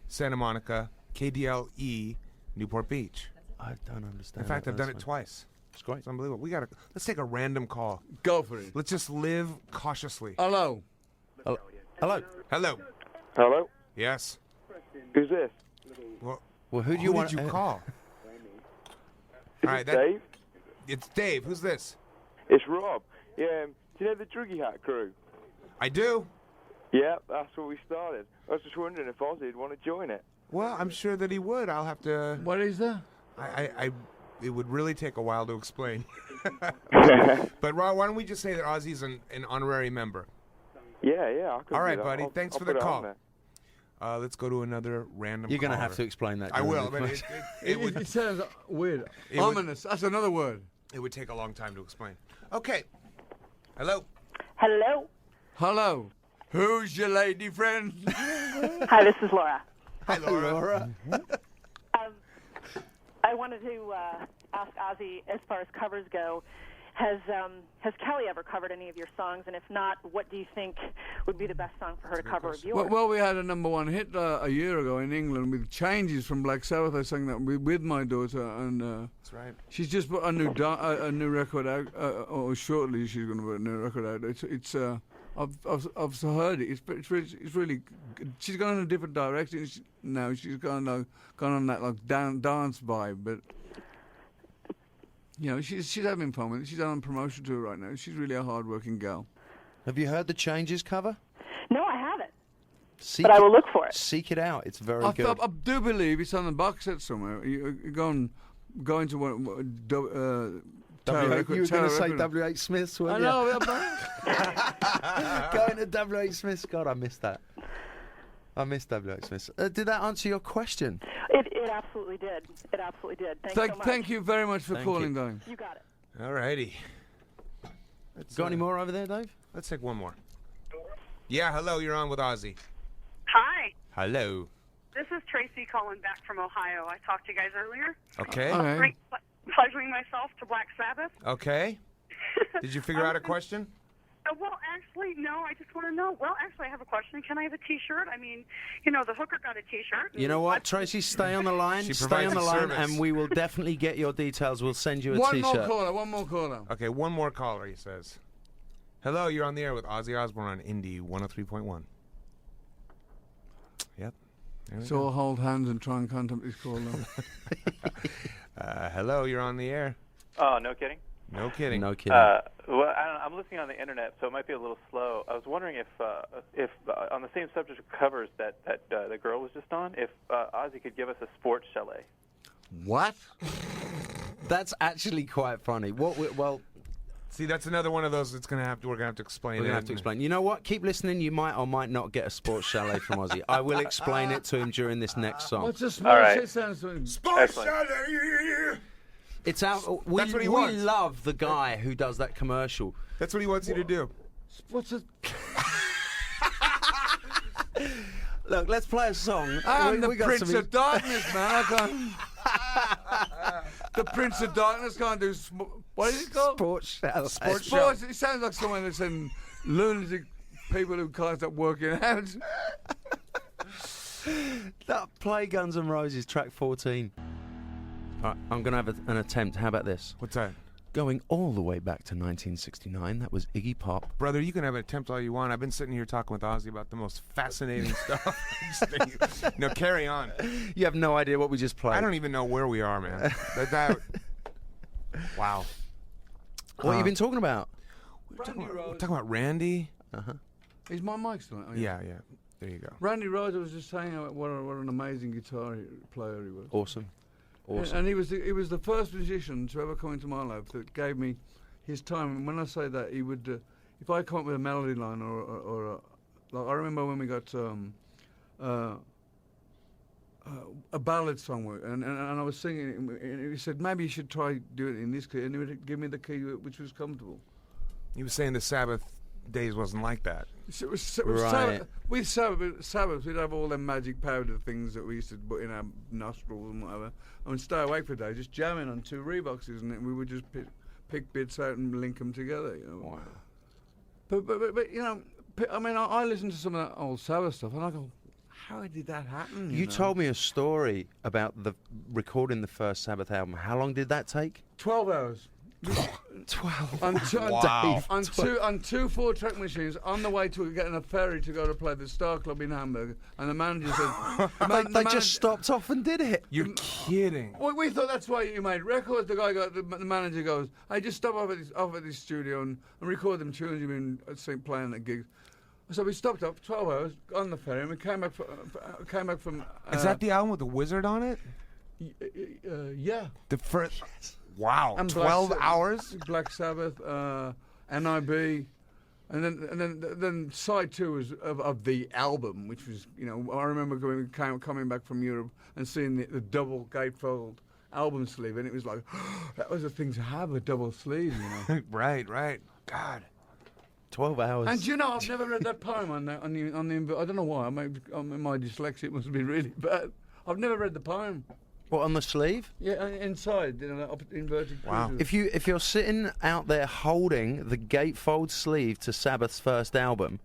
Santa Monica, KDLE Newport Beach. I don't understand. In fact, I've done it twice. It's great. It's unbelievable. Let's take a random call. Go for it. Let's just live cautiously. Hello. Hello. Hello. Hello? Yes. Who's this? Well, who do you want? Who did you call? Is it Dave? It's Dave. Who's this? It's Rob. Yeah, do you know the Druggy Hat crew? I do. Yeah, that's what we started. I was just wondering if Ozzy would want to join it. Well, I'm sure that he would. I'll have to... What is that? It would really take a while to explain. But Rob, why don't we just say that Ozzy's an honorary member? Yeah. All right, buddy. Thanks for the call. Let's go to another random You're going to caller. have to explain that. I during will, the but question. It sounds weird. It would- Ominous. That's another word. it would take a long time to explain. Okay. Hello. Hello. Hello. Who's your lady friend? Hi, this is Laura. Hi, Laura. I wanted to ask Ozzy, as far as covers go, has Kelly ever covered any of your songs? And if not, what do you think would be the best song for her to cover of yours? Well, we had a #1 hit a year ago in England with Changes from Black Sabbath. I sang that with my daughter, and That's right. she's just put a new record out, or shortly she's going to put a new record out. It's I've heard it. It's really good. She's gone in a different direction now. She's gone on that like dance vibe, but. You know, she's having fun with it. She's on promotion tour right now. She's really a hard-working gal. Have you heard the Changes cover? No, I haven't. Seek But I will look for it. Seek it out. It's very I good. do believe it's on the box set somewhere. You go into one. You were going to say W.H. Smith's, weren't I you? know. Going to W.H. Smith's. God, I missed that. I missed W.H. Smith's. Did that answer your question? It absolutely did. It absolutely did. Thanks so much. Thank you very much for Thank calling, you. darling. You got it. All righty. Got any more over there, Dave? Let's take one more. Yeah, hello. You're on with Ozzy. Hi, Hello. this is Tracy calling back from Ohio. I talked to you guys earlier. Okay. All right. Great pleasuring myself to Black Sabbath. Okay. Did you figure out a question? Well, actually, no. I just want to know. Well, actually, I have a question. Can I have a T-shirt? I mean, you know, the hooker got a T-shirt. You know what, Tracy? Stay on the line. She Stay provides on the a line, service. and we will definitely get your details. We'll send you a One T-shirt. more caller. Okay, one more caller, he says. Hello, you're on the air with Ozzy Osbourne on Indie 103.1. Yep. There we So we'll go. hold hands and try and contact this caller. Hello, you're on the air. Oh, no kidding. No kidding. No kidding. Well, I'm listening on the internet, so it might be a little slow. I was wondering if on the same subject of covers that the girl was just on, if Ozzy could give us a sports chalet. What? That's actually quite funny. Well, See, that's another one of those we're gonna have to explain. we're going to it. have to explain. You know what? Keep listening. You might or might not get a sports chalet from Ozzy. I will explain it to him during this next song. What's a small All right. shit sounds to him? Sports Excellent. chalet! It's out. We, That's what he we wants. love the guy who does that commercial. That's what he wants you to do. What's a... Look, let's play a song. I'm We the got Prince some- of Darkness, man. I can't... the Prince of Darkness can't do... What is it called? Sports chalet. Sports. It sounds like someone that's in lunatic people who can't stop working out. That play Guns N' Roses track 14. All right, I'm going to have an attempt. How about this? What's that? Going all the way back to 1969, that was Iggy Pop. Brother, you can have an attempt all you want. I've been sitting here talking with Ozzy about the most fascinating stuff. No, carry on. You have no idea what we just played. I don't even know where we are, man. Wow. What have you been talking about? We're talking about Randy. Is my mic still on? Oh, Yeah. There you go. Randy Rhoads was just saying what an amazing guitar player he was. Awesome. And he was the first musician to ever come into my life that gave me his time. And when I say that, he would, if I come up with a melody line or like I remember when we got a ballad song, and I was singing it, and he said maybe you should try do it in this key, and he would give me the key which was comfortable. He was saying the Sabbath days wasn't like that. So it was Right. with Sabbath, we'd have all them magic powder things that we used to put in our nostrils and whatever, and we'd stay awake for a day just jamming on 2 Reeboks, and we would just pick bits out and link them together, you know. Wow. But you know, I mean, I listen to some of that old Sabbath stuff, and I go, how did that happen? You know? told me a story about recording the first Sabbath album. How long did that take? 12 hours. 12. On Wow. on two 4-track machines on the way to getting a ferry to go to play the Star Club in Hamburg, and the manager said, They just stopped off and did it. You're kidding. We thought that's why you made records. The manager goes, "Hey, just stop off at this studio and record them tunes you've been playing at gigs." So we stopped up 12 hours on the ferry, and we came back from. Is that the album with the wizard on it? Yeah. The first. Wow. And 12 hours? Black Sabbath, NIB, And then side 2 was of the album, which was, I remember coming back from Europe and seeing the double gatefold album sleeve, and it was like, that was a thing to have, a double sleeve, Right. God. 12 hours. And I've never read that poem on the I don't know why. My dyslexia must be really bad. I've never read the poem. What, on the sleeve? Yeah, inside, inverted. Wow. creases. If you're sitting out there holding the gatefold sleeve to Sabbath's first album,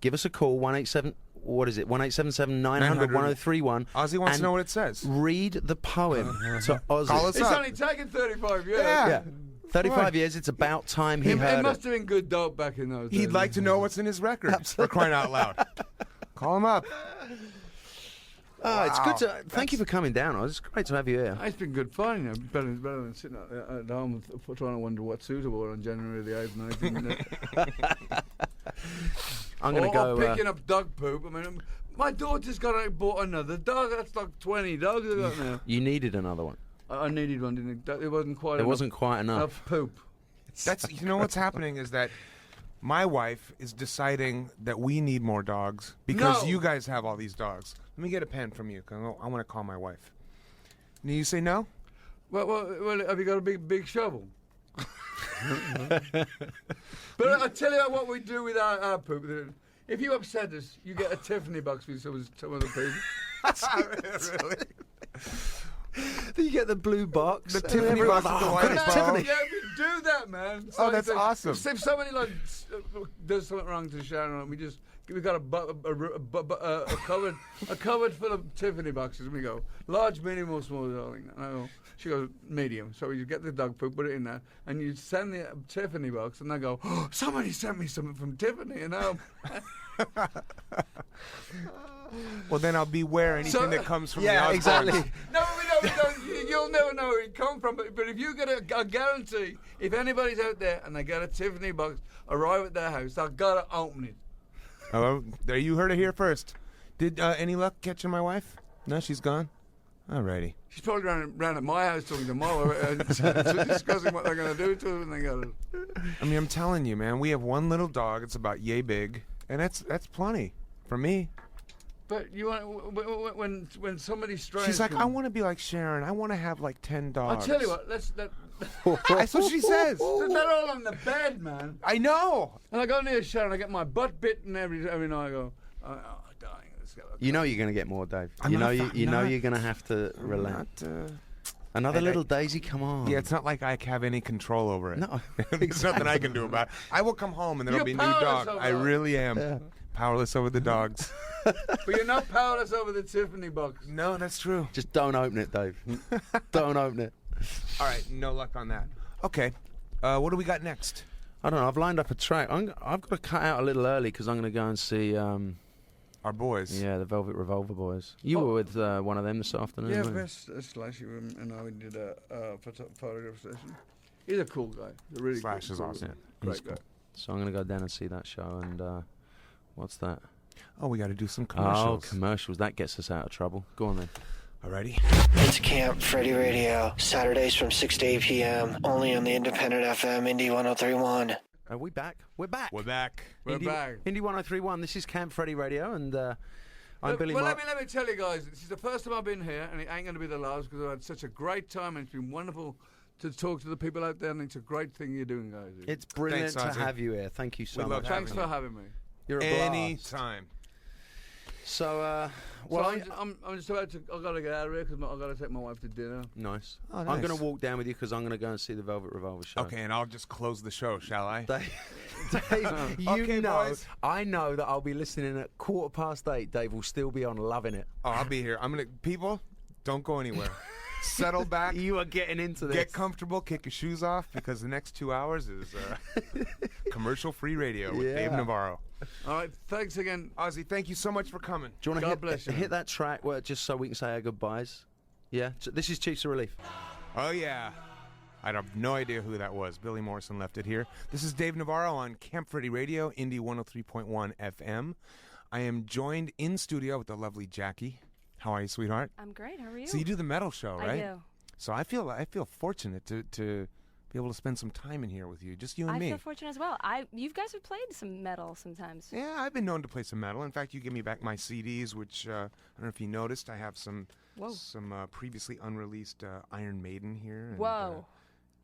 give us a call, 187. What is it? 1877 900 1031. Ozzy wants to know what it says. Read the poem to Ozzy. Call us It's up. only taken 35 years. Yeah. 35 years. It's about time he heard It it. must have been good dope back in those days. He'd like to know what's in his record. For crying out loud. Call him up. Oh, it's good to. Thank you for coming down, Oz. It's great to have you here. It's been good fun. Better than sitting at home trying to wonder what's suitable on January the 8th and 19th. I'm going to go. Or picking up dog poop. I mean, my daughter's bought another dog. That's like 20 dogs I got now. You needed another one. I needed one, didn't I? It wasn't quite It wasn't quite enough. poop. That's what's happening is that my wife is deciding that we need more dogs because No. you guys have all these dogs. Let me get a pen from you because I want to call my wife. And you say no? Well, have you got a big shovel? But I tell you what we do with our poop. If you upset us, you get a Tiffany box with some of the poop. Really? You get the blue box. The Tiffany box with the white bow. Yeah, we do that, man. Oh, that's awesome. If somebody does something wrong to Sharon, we got a cupboard full of Tiffany boxes, and we go large, medium, or small, darling. And I go, she goes medium. So you get the dog poop, put it in there, and you send the Tiffany box, and I go, oh, somebody sent me something from Tiffany, and now. Well, then I'll beware anything that comes from the Osbournes. exactly. No, we don't. You'll never know where it comes from. But if you get a guarantee, if anybody's out there and they get a Tiffany box arrive at their house, I've got to open it. Oh, there you heard it here first. Did any luck catching my wife? No, she's gone. Alrighty. She's probably round at my house talking to Mo, discussing what they're going to do to her when they got it. I mean, I'm telling you, man. We have one little dog. It's about yay big, and that's plenty for me. But you want when somebody strange. She's like, I want to be like Sharon. I want to have like 10 dogs. I'll tell you what. That's what she says. They're all on the bed, man. I know. And I go near Sharon. I get my butt bitten every night. I go, oh, darling. You know you're going to get more, Dave. You know you're going to have to relent. Another little Daisy, come on. Yeah, it's not like I have any control over it. No. There's nothing I can do about it. I will come home and there'll be a new dog. I really am. Yeah. Powerless over the dogs. But you're not powerless over the Tiffany box. No, that's true. Just don't open it, Dave. Don't open it. All right, no luck on that. Okay, what do we got next? I don't know. I've lined up a track. I've got to cut out a little early because I'm going to go and see... our boys. Yeah, the Velvet Revolver boys. You were with one of them this afternoon, Yeah, weren't you? Slash and I did a photograph session. He's a cool guy. A really Slash is awesome. Yeah, Great guy. cool. So I'm going to go down and see that show and... what's that? Oh, we got to do some commercials. Oh, commercials. That gets us out of trouble. Go on then. Alrighty. It's Camp Freddy Radio, Saturdays from 6 to 8 p.m., only on the independent FM, Indy 103.1. Are we back? We're back. We're back. We're back. Indy 103.1. This is Camp Freddy Radio, and I'm Billy Well, Mark. let me tell you guys, this is the first time I've been here, and it ain't going to be the last because I've had such a great time, and it's been wonderful to talk to the people out there, and it's a great thing you're doing, guys. It's brilliant Thanks, to Ozzy. have you here. Thank you so We love much. Thanks for having me. You're a blast. Anytime. So, I'm just about to. I've got to get out of here because I've got to take my wife to dinner. nice. Oh, I'm nice. going to walk down with you because I'm going to go and see the Velvet Revolver show. Okay, and I'll just close the show, shall I? Dave, you Okay, know, boys. I know that I'll be listening at 8:15. Dave will still be on, loving it. Oh, I'll be here. People, don't go anywhere. Settle back. You are getting into this. Get comfortable. Kick your shoes off because the next 2 hours is commercial-free radio with Dave Navarro. All right, thanks again. Ozzy, thank you so much for coming. Do you want God bless to you. hit that track just so we can say our goodbyes? Yeah. So this is Chiefs of Relief. Oh, yeah. I have no idea who that was. Billy Morrison left it here. This is Dave Navarro on Camp Freddy Radio, Indy 103.1 FM. I am joined in studio with the lovely Jackie. How are you, sweetheart? I'm great. How are you? So you do the metal show, right? I do. So I feel fortunate to be be able to spend some time in here with you, just you and I me. feel fortunate as well. You guys have played some metal sometimes. Yeah, I've been known to play some metal. In fact, you give me back my CDs, which I don't know if you noticed. I have some previously unreleased Iron Maiden here. And, Whoa.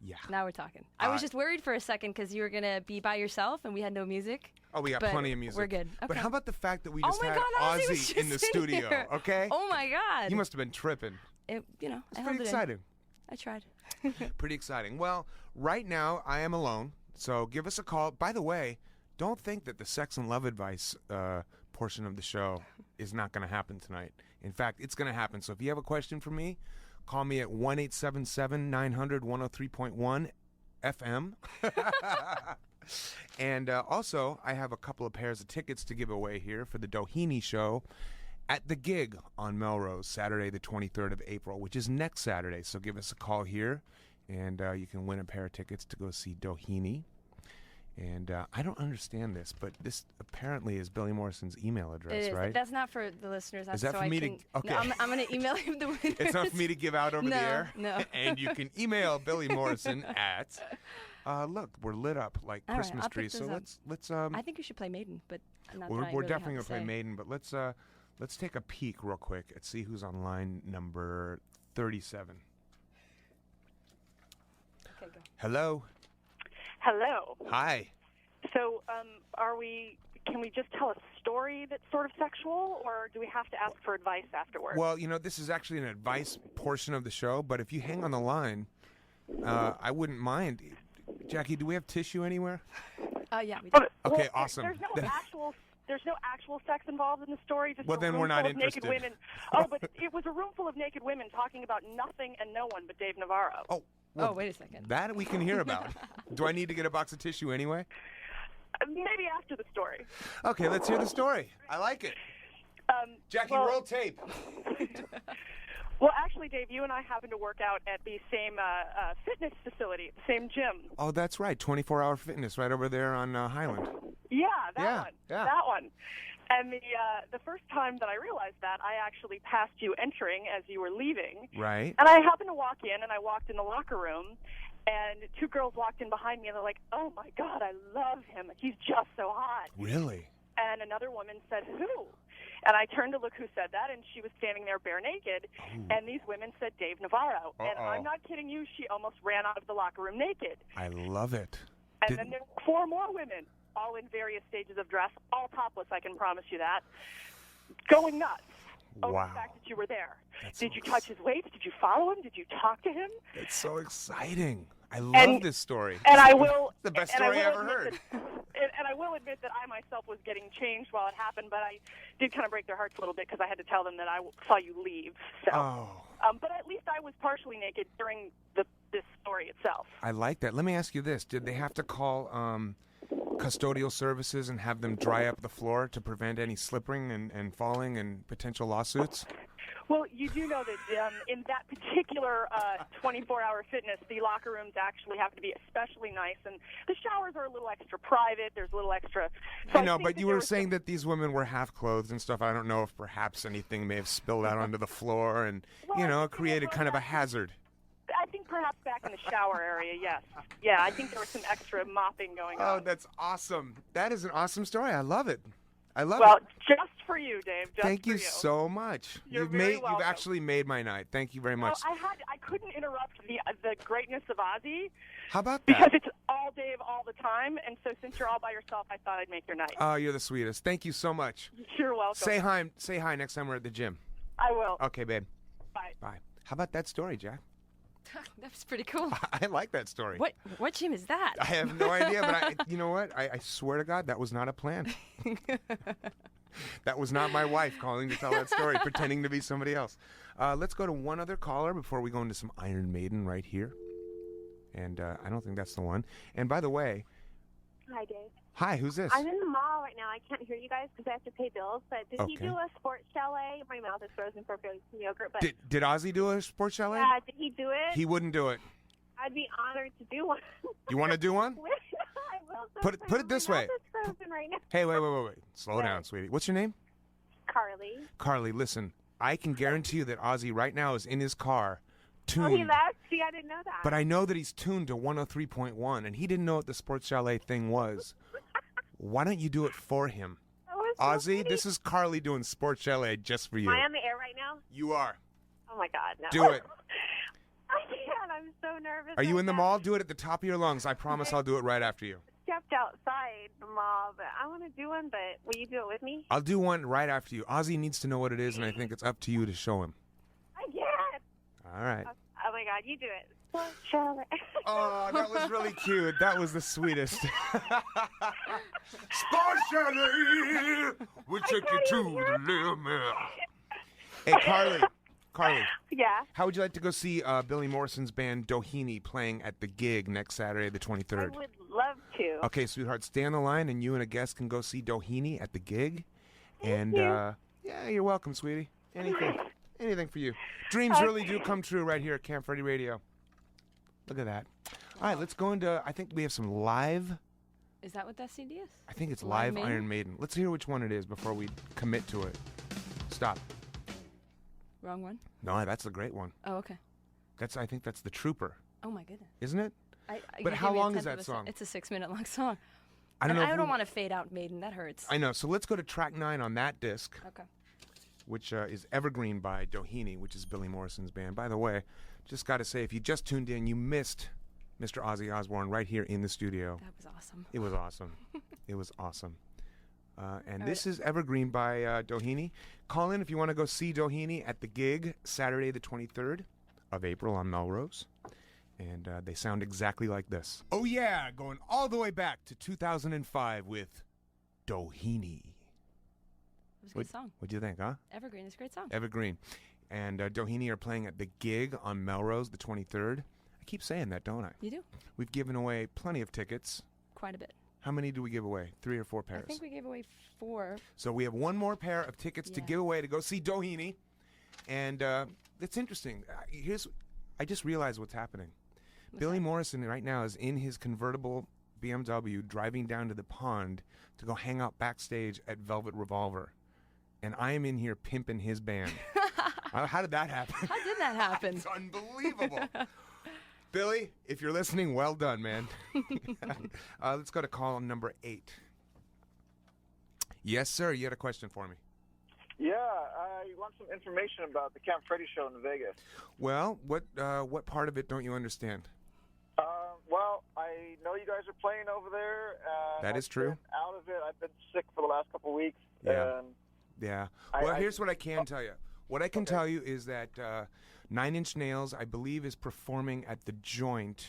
Yeah. Now we're talking. I was just worried for a second because you were going to be by yourself and we had no music. Oh, we got plenty of music. We're good. Okay. But how about the fact that we just had God, Ozzy was Ozzy just in the studio, here. okay? Oh, my God. You must have been tripping. It's It's pretty exciting. I tried. Pretty exciting. Well, right now I am alone, so give us a call. By the way, don't think that the sex and love advice portion of the show is not going to happen tonight. In fact, it's going to happen. So if you have a question for me, call me at 1-877-900-103.1 FM. And also, I have a couple of pairs of tickets to give away here for the Doheny show at the Gig on Melrose, Saturday the 23rd of April, which is next Saturday. So give us a call here, and you can win a pair of tickets to go see Doheny. And I don't understand this, but this apparently is Billy Morrison's email address, It is. right? That's not for the listeners. That's Is that so for I me can, to... Okay. No, I'm going to email him the winners. It's not for me to give out over the air? No. And you can email Billy Morrison at... look, we're lit up like All right, Christmas I'll trees. pick So those let's I think we should play Maiden, but not we're that I really definitely have gonna to play say. Maiden, but let's take a peek real quick and see who's on line number 37. Okay, go. Hello. Hello. Hi. So, can we just tell a story that's sort of sexual, or do we have to ask for advice afterwards? Well, this is actually an advice portion of the show, but if you hang on the line, I wouldn't mind. Jackie, do we have tissue anywhere? Yeah, we do. Okay, awesome. There's no actual sex involved in the story. Just well, a then room we're not full of interested. Naked women. Oh, but it was a room full of naked women talking about nothing and no one but Dave Navarro. Oh, well, wait a second. That we can hear about. Do I need to get a box of tissue anyway? Maybe after the story. Okay, let's hear the story. I like it. Jackie, roll tape. Well, actually, Dave, you and I happen to work out at the same fitness facility, the same gym. Oh, that's right. 24-hour fitness right over there on Highland. Yeah, that one. Yeah. That one. And the first time that I realized that, I actually passed you entering as you were leaving. Right. And I happened to walk in, and I walked in the locker room, and two girls walked in behind me, and they're like, "Oh, my God, I love him. He's just so hot." Really? And another woman said, "Who?" And I turned to look who said that, and she was standing there bare naked. Ooh. And these women said Dave Navarro. Uh-oh. And I'm not kidding you, she almost ran out of the locker room naked. I love it. And then there were 4 more women, all in various stages of dress, all topless, I can promise you that, going nuts over the fact that you were there. Did you touch his waist? Did you follow him? Did you talk to him? It's so exciting. I love this story. And I will... the best story I ever heard. And I will admit that I myself was getting changed while it happened, but I did kind of break their hearts a little bit because I had to tell them that I saw you leave. So, but at least I was partially naked during this story itself. I like that. Let me ask you this. Did they have to call custodial services and have them dry up the floor to prevent any slipping and falling and potential lawsuits? Well, you do know that in that particular 24-hour fitness, the locker rooms actually have to be especially nice, and the showers are a little extra private. There's a little extra... So I know, but you were saying that these women were half-clothed and stuff. I don't know if perhaps anything may have spilled out onto the floor and, it created kind of a hazard. I think perhaps back in the shower area, yes. Yeah, I think there was some extra mopping going on. Oh, that's awesome. That is an awesome story. I love it. I love well, it. just for you, Dave. Just Thank you for you so much. You're You've actually made my night. Thank you very much. Well, I couldn't interrupt the greatness of Ozzy. How about that? Because it's all Dave all the time, and so since you're all by yourself, I thought I'd make your night. Oh, you're the sweetest. Thank you so much. You're welcome. Say hi next time we're at the gym. I will. Okay, babe. Bye. Bye. How about that story, Jack? That was pretty cool. I like that story. What gym is that? I have no idea, but you know what? I swear to God, that was not a plan. That was not my wife calling to tell that story, pretending to be somebody else. Let's go to one other caller before we go into some Iron Maiden right here. And I don't think that's the one. And by the way... Hi, Dave. Hi, who's this? I'm in the mall right now. I can't hear you guys because I have to pay bills. But did he do a sports chalet? My mouth is frozen for some yogurt. But did Ozzy do a sports chalet? Yeah, did he do it? He wouldn't do it. I'd be honored to do one. You want to do one? I will. Put it this way. My mouth is frozen right now. Hey, wait. Slow down, sweetie. What's your name? Carly. Carly, listen. I can guarantee you that Ozzy right now is in his car tuned. Oh, he left? See, I didn't know that. But I know that he's tuned to 103.1, and he didn't know what the Sports Chalet thing was. Why don't you do it for him? Ozzy, this is Carly doing Sports Chalet just for you. Am I on the air right now? You are. Oh, my God, no. Do it. I can't. I'm so nervous. Are you in the mall? Do it at the top of your lungs. I promise I'll do it right after you. Stepped outside the mall, but I want to do one, but will you do it with me? I'll do one right after you. Ozzy needs to know what it is, and I think it's up to you to show him. I can't. All right. Oh, my God, you do it. Sports Chalet. Oh, that was really cute. That was the sweetest. Sports Chalet, we'll take you to the limit. Hey, Carly. Yeah? How would you like to go see Billy Morrison's band Doheny playing at the Gig next Saturday, the 23rd? I would love to. Okay, sweetheart, stay on the line, and you and a guest can go see Doheny at the Gig. Thank you. Yeah, you're welcome, sweetie. Anything for you. Dreams really do come true right here at Camp Freddy Radio. Look at that. All right, let's go into, I think we have some live. Is that what that CD is? I think it's live Iron Maiden. Let's hear which one it is before we commit to it. Stop. Wrong one? No, that's the great one. Oh, okay. I think that's the Trooper. Oh, my goodness. Isn't it? You But gave how me a long is tenth that of a song? It's a 6-minute long song. I don't know. I don't want to fade out Maiden. That hurts. I know. So let's go to track 9 on that disc. Okay. Which is Evergreen by Doheny, which is Billy Morrison's band. By the way, just got to say, if you just tuned in, you missed Mr. Ozzy Osbourne right here in the studio. That was awesome. It was awesome. It was awesome. And this is Evergreen by Doheny. Call in if you want to go see Doheny at the Gig Saturday the 23rd of April on Melrose. And they sound exactly like this. Oh yeah, going all the way back to 2005 with Doheny. It was a good song. What do you think, huh? Evergreen is a great song. Evergreen. And Doheny are playing at the Gig on Melrose the 23rd. I keep saying that, don't I? You do. We've given away plenty of tickets. Quite a bit. How many do we give away? 3 or 4 pairs? I think we gave away 4. So we have one more pair of tickets to give away to go see Doheny. And it's interesting. I just realized what's happening. Billy Morrison right now is in his convertible BMW driving down to the pond to go hang out backstage at Velvet Revolver. And I am in here pimping his band. How did that happen? How did that happen? It's unbelievable. Billy, if you're listening, well done, man. Let's go to call number 8. Yes, sir. You had a question for me. Yeah, I want some information about the Camp Freddy show in Vegas. Well, what part of it don't you understand? Well, I know you guys are playing over there. That is true. Out of it, I've been sick for the last couple of weeks. Yeah. Yeah. Well, here's what I can tell you. What I can tell you is that 9 Inch Nails, I believe, is performing at the Joint.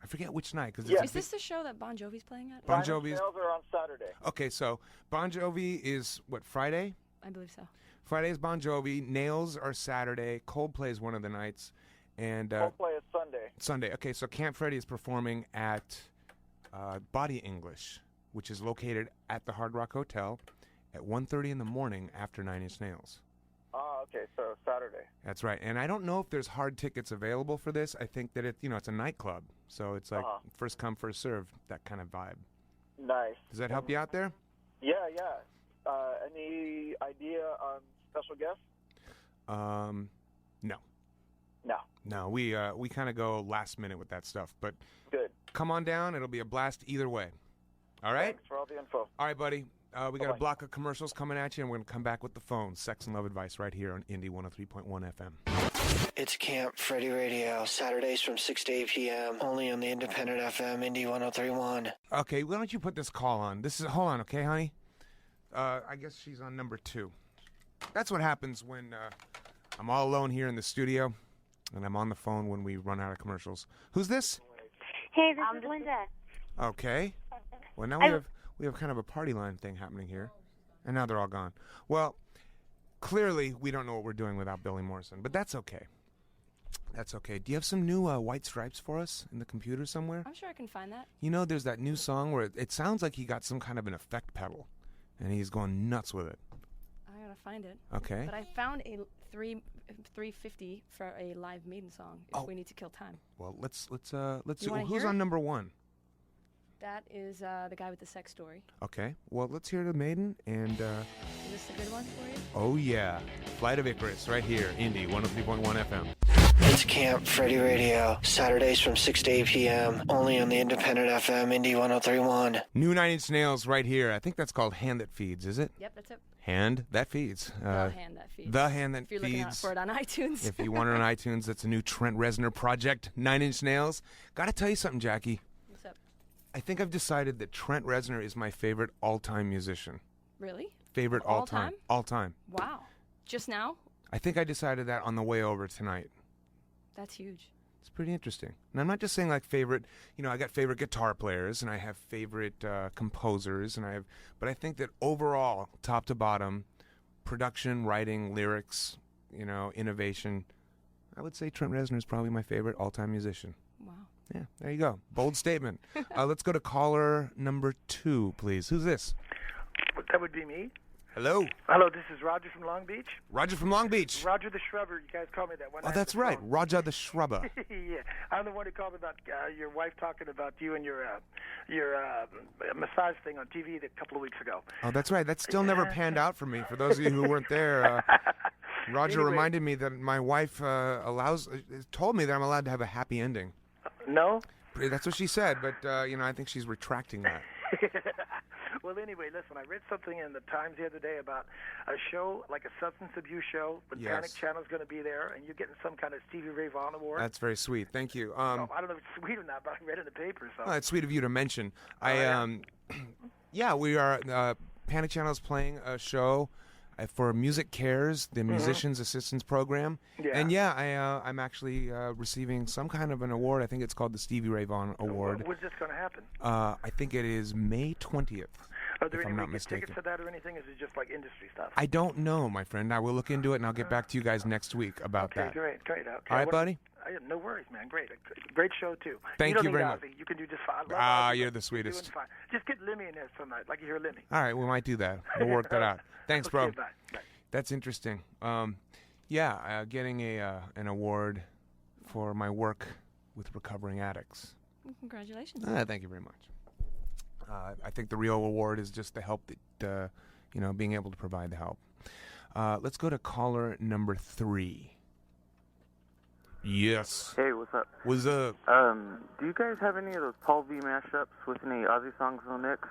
I forget which night. Is this the show that Bon Jovi's playing at? Bon Jovi's. 9 Inch Nails are on Saturday. Okay, so Bon Jovi is, what, Friday? I believe so. Friday is Bon Jovi. Nails are Saturday. Coldplay is one of the nights. And Coldplay is Sunday. Sunday. Okay, so Camp Freddy is performing at Body English, which is located at the Hard Rock Hotel at 1:30 in the morning after 9 Inch Nails. Oh, okay, so Saturday. That's right. And I don't know if there's hard tickets available for this. I think that it's a nightclub. So it's like first come, first serve, that kind of vibe. Nice. Does that help you out there? Yeah. Any idea on special guests? No. No. We kind of go last minute with that stuff. But good. Come on down. It'll be a blast either way. All right? Thanks for all the info. All right, buddy. We got a block of commercials coming at you, and we're going to come back with the phone. Sex and Love Advice right here on Indy 103.1 FM. It's Camp Freddy Radio, Saturdays from 6 to 8 p.m., only on the independent FM, Indy 103.1. Okay, why don't you put this call on? Hold on, okay, honey? I guess she's on number 2. That's what happens when I'm all alone here in the studio, and I'm on the phone when we run out of commercials. Who's this? Hey, this is Linda. Okay. Well, now we have kind of a party line thing happening here, and now they're all gone. Well, clearly we don't know what we're doing without Billy Morrison, but that's okay. That's okay. Do you have some new White Stripes for us in the computer somewhere? I'm sure I can find that. You know, there's that new song where it sounds like he got some kind of an effect pedal, and he's going nuts with it. I gotta find it. Okay. But I found a 350 for a live Maiden song. If we need to kill time. Well, let's see. Wanna Who's hear on it? number 1? That is the guy with the sex story. Okay. Well, let's hear the Maiden and. Is this a good one for you? Oh yeah, Flight of Icarus right here, Indy 103.1 FM. to Camp Freddy Radio. Saturdays from 6 to 8 p.m. Only on the independent FM Indy 103.1. New Nine Inch Nails right here. I think that's called Hand That Feeds, is it? Yep, that's it. Hand That Feeds. The Hand That Feeds. The Hand That If you're Feeds. looking out for it on iTunes. If you want it on iTunes, that's a new Trent Reznor project, 9 Inch Nails. Gotta tell you something, Jackie. What's up? I think I've decided that Trent Reznor is my favorite all-time musician. Really? Favorite all-time. All-time. Wow. Just now? I think I decided that on the way over tonight. That's huge. It's pretty interesting. And I'm not just saying like favorite, I got favorite guitar players and I have favorite composers but I think that overall, top to bottom, production, writing, lyrics, innovation, I would say Trent Reznor is probably my favorite all-time musician. Wow. Yeah, there you go. Bold statement. Let's go to caller number 2, please. Who's this? That would be me. Hello. Hello, this is Roger from Long Beach. Roger from Long Beach. Roger the Shrubber. You guys called me that one night. Oh, that's right. Roger the Shrubber. Yeah. I'm the one who called about your wife talking about you and your massage thing on TV a couple of weeks ago. Oh, that's right. That still never panned out for me. For those of you who weren't there, Roger reminded me that my wife told me that I'm allowed to have a happy ending. No? That's what she said, but, I think she's retracting that. Well, anyway, listen, I read something in the Times the other day about a show, like a substance abuse show, but Panic Channel's going to be there, and you're getting some kind of Stevie Ray Vaughan award. That's very sweet. Thank you. I don't know if it's sweet or not, but I read it in the paper. So. Well, it's sweet of you to mention. We are, Panic Channel's playing a show for Music Cares, the Musicians Assistance Program. Yeah. And I'm actually receiving some kind of an award. I think it's called the Stevie Ray Vaughan Award. When's this going to happen? I think it is May 20th. Are there if any I'm not way to get mistaken. tickets for that or anything? Is it just like industry stuff? I don't know, my friend. I will look into it, and I'll get back to you guys next week about that. Great. Okay, all right, buddy? No worries, man. Great show, too. Thank you very much. You can do just fine. You're the sweetest. Just get Lemmy in there some night, like you hear Lemmy. All right, we might do that. We'll work that out. Thanks, bro. Bye. That's interesting. Getting an award for my work with recovering addicts. Well, congratulations. Thank you very much. I think the real award is just the help that, being able to provide the help. Let's go to caller number 3. Yes. Hey, what's up? What's up? Do you guys have any of those Paul V mashups with any Ozzy songs in the mix?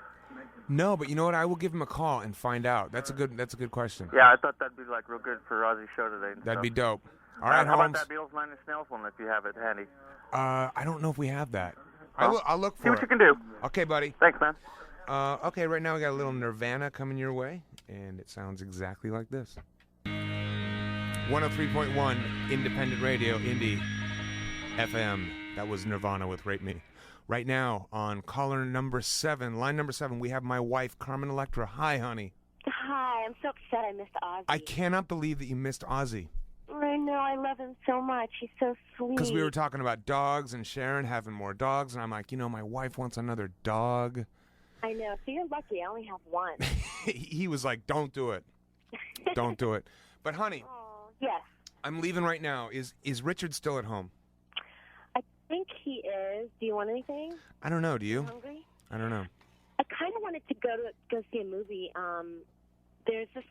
No, but you know what? I will give him a call and find out. That's a good question. Yeah, I thought that'd be like real good for Ozzy's show today. That'd be dope. All right, how Holmes. about that Beatles 9 Inch Nails one if you have it handy? I don't know if we have that. Huh? I'll look for it. See what you can do. Okay, buddy. Thanks, man. Okay, right now we got a little Nirvana coming your way, and it sounds exactly like this. 103.1 Independent Radio, Indy FM. That was Nirvana with Rape Me. Right now, on caller number 7, line number 7, we have my wife, Carmen Electra. Hi, honey. Hi, I'm so upset I missed Ozzy. I cannot believe that you missed Ozzy. I know, I love him so much. He's so sweet. Because we were talking about dogs and Sharon having more dogs, and I'm like, my wife wants another dog. I know. So you're lucky. I only have one. He was like, don't do it. Don't do it. But, honey. Oh, yes. I'm leaving right now. Is Richard still at home? I think he is. Do you want anything? I don't know. Do you? Hungry? I don't know. I kind of wanted to go see a movie. There's this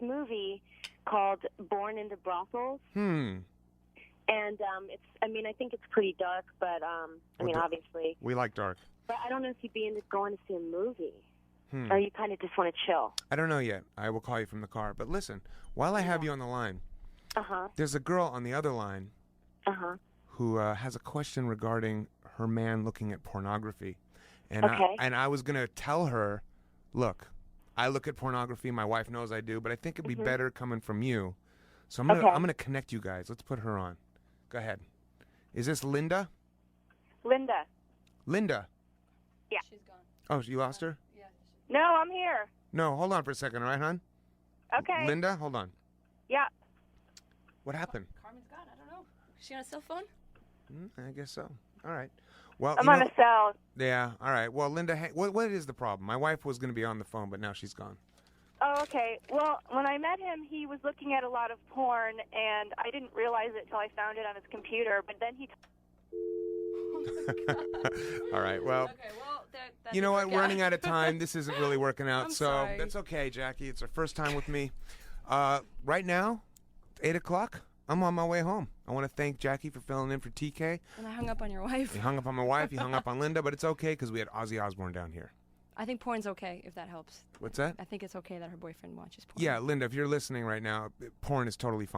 movie called Born into Brothels. And I think it's pretty dark, but obviously we like dark. But I don't know if you'd be into going to see a movie, or you kind of just want to chill. I don't know yet. I will call you from the car. But listen, while I have you on the line, there's a girl on the other line who has a question regarding her man looking at pornography, and I was gonna tell her, look, I look at pornography. My wife knows I do, but I think it'd be better coming from you. So I'm gonna connect you guys. Let's put her on. Go ahead. Is this Linda? Linda. Yeah. She's gone. Oh, you lost her? Yeah. No, I'm here. No, hold on for a second, all right, hon? Okay. Linda, hold on. Yeah. What happened? Carmen's gone. I don't know. Is she on a cell phone? I guess so. All right. Well, I'm on a cell. Yeah. All right. Well, Linda, what is the problem? My wife was going to be on the phone, but now she's gone. Oh, okay. Well, when I met him, he was looking at a lot of porn, and I didn't realize it till I found it on his computer. But then he. All right. Well. Okay. Well, that you know what? We're running out of time. This isn't really working out. I'm so sorry. That's okay, Jackie. It's her first time with me. Right now, 8 o'clock. I'm on my way home. I want to thank Jackie for filling in for TK. And I hung up on your wife. You hung up on my wife. You hung up on Linda, but it's okay because we had Ozzy Osbourne down here. I think porn's okay, if that helps. What's that? I think it's okay that her boyfriend watches porn. Yeah, Linda, if you're listening right now, porn is totally fine.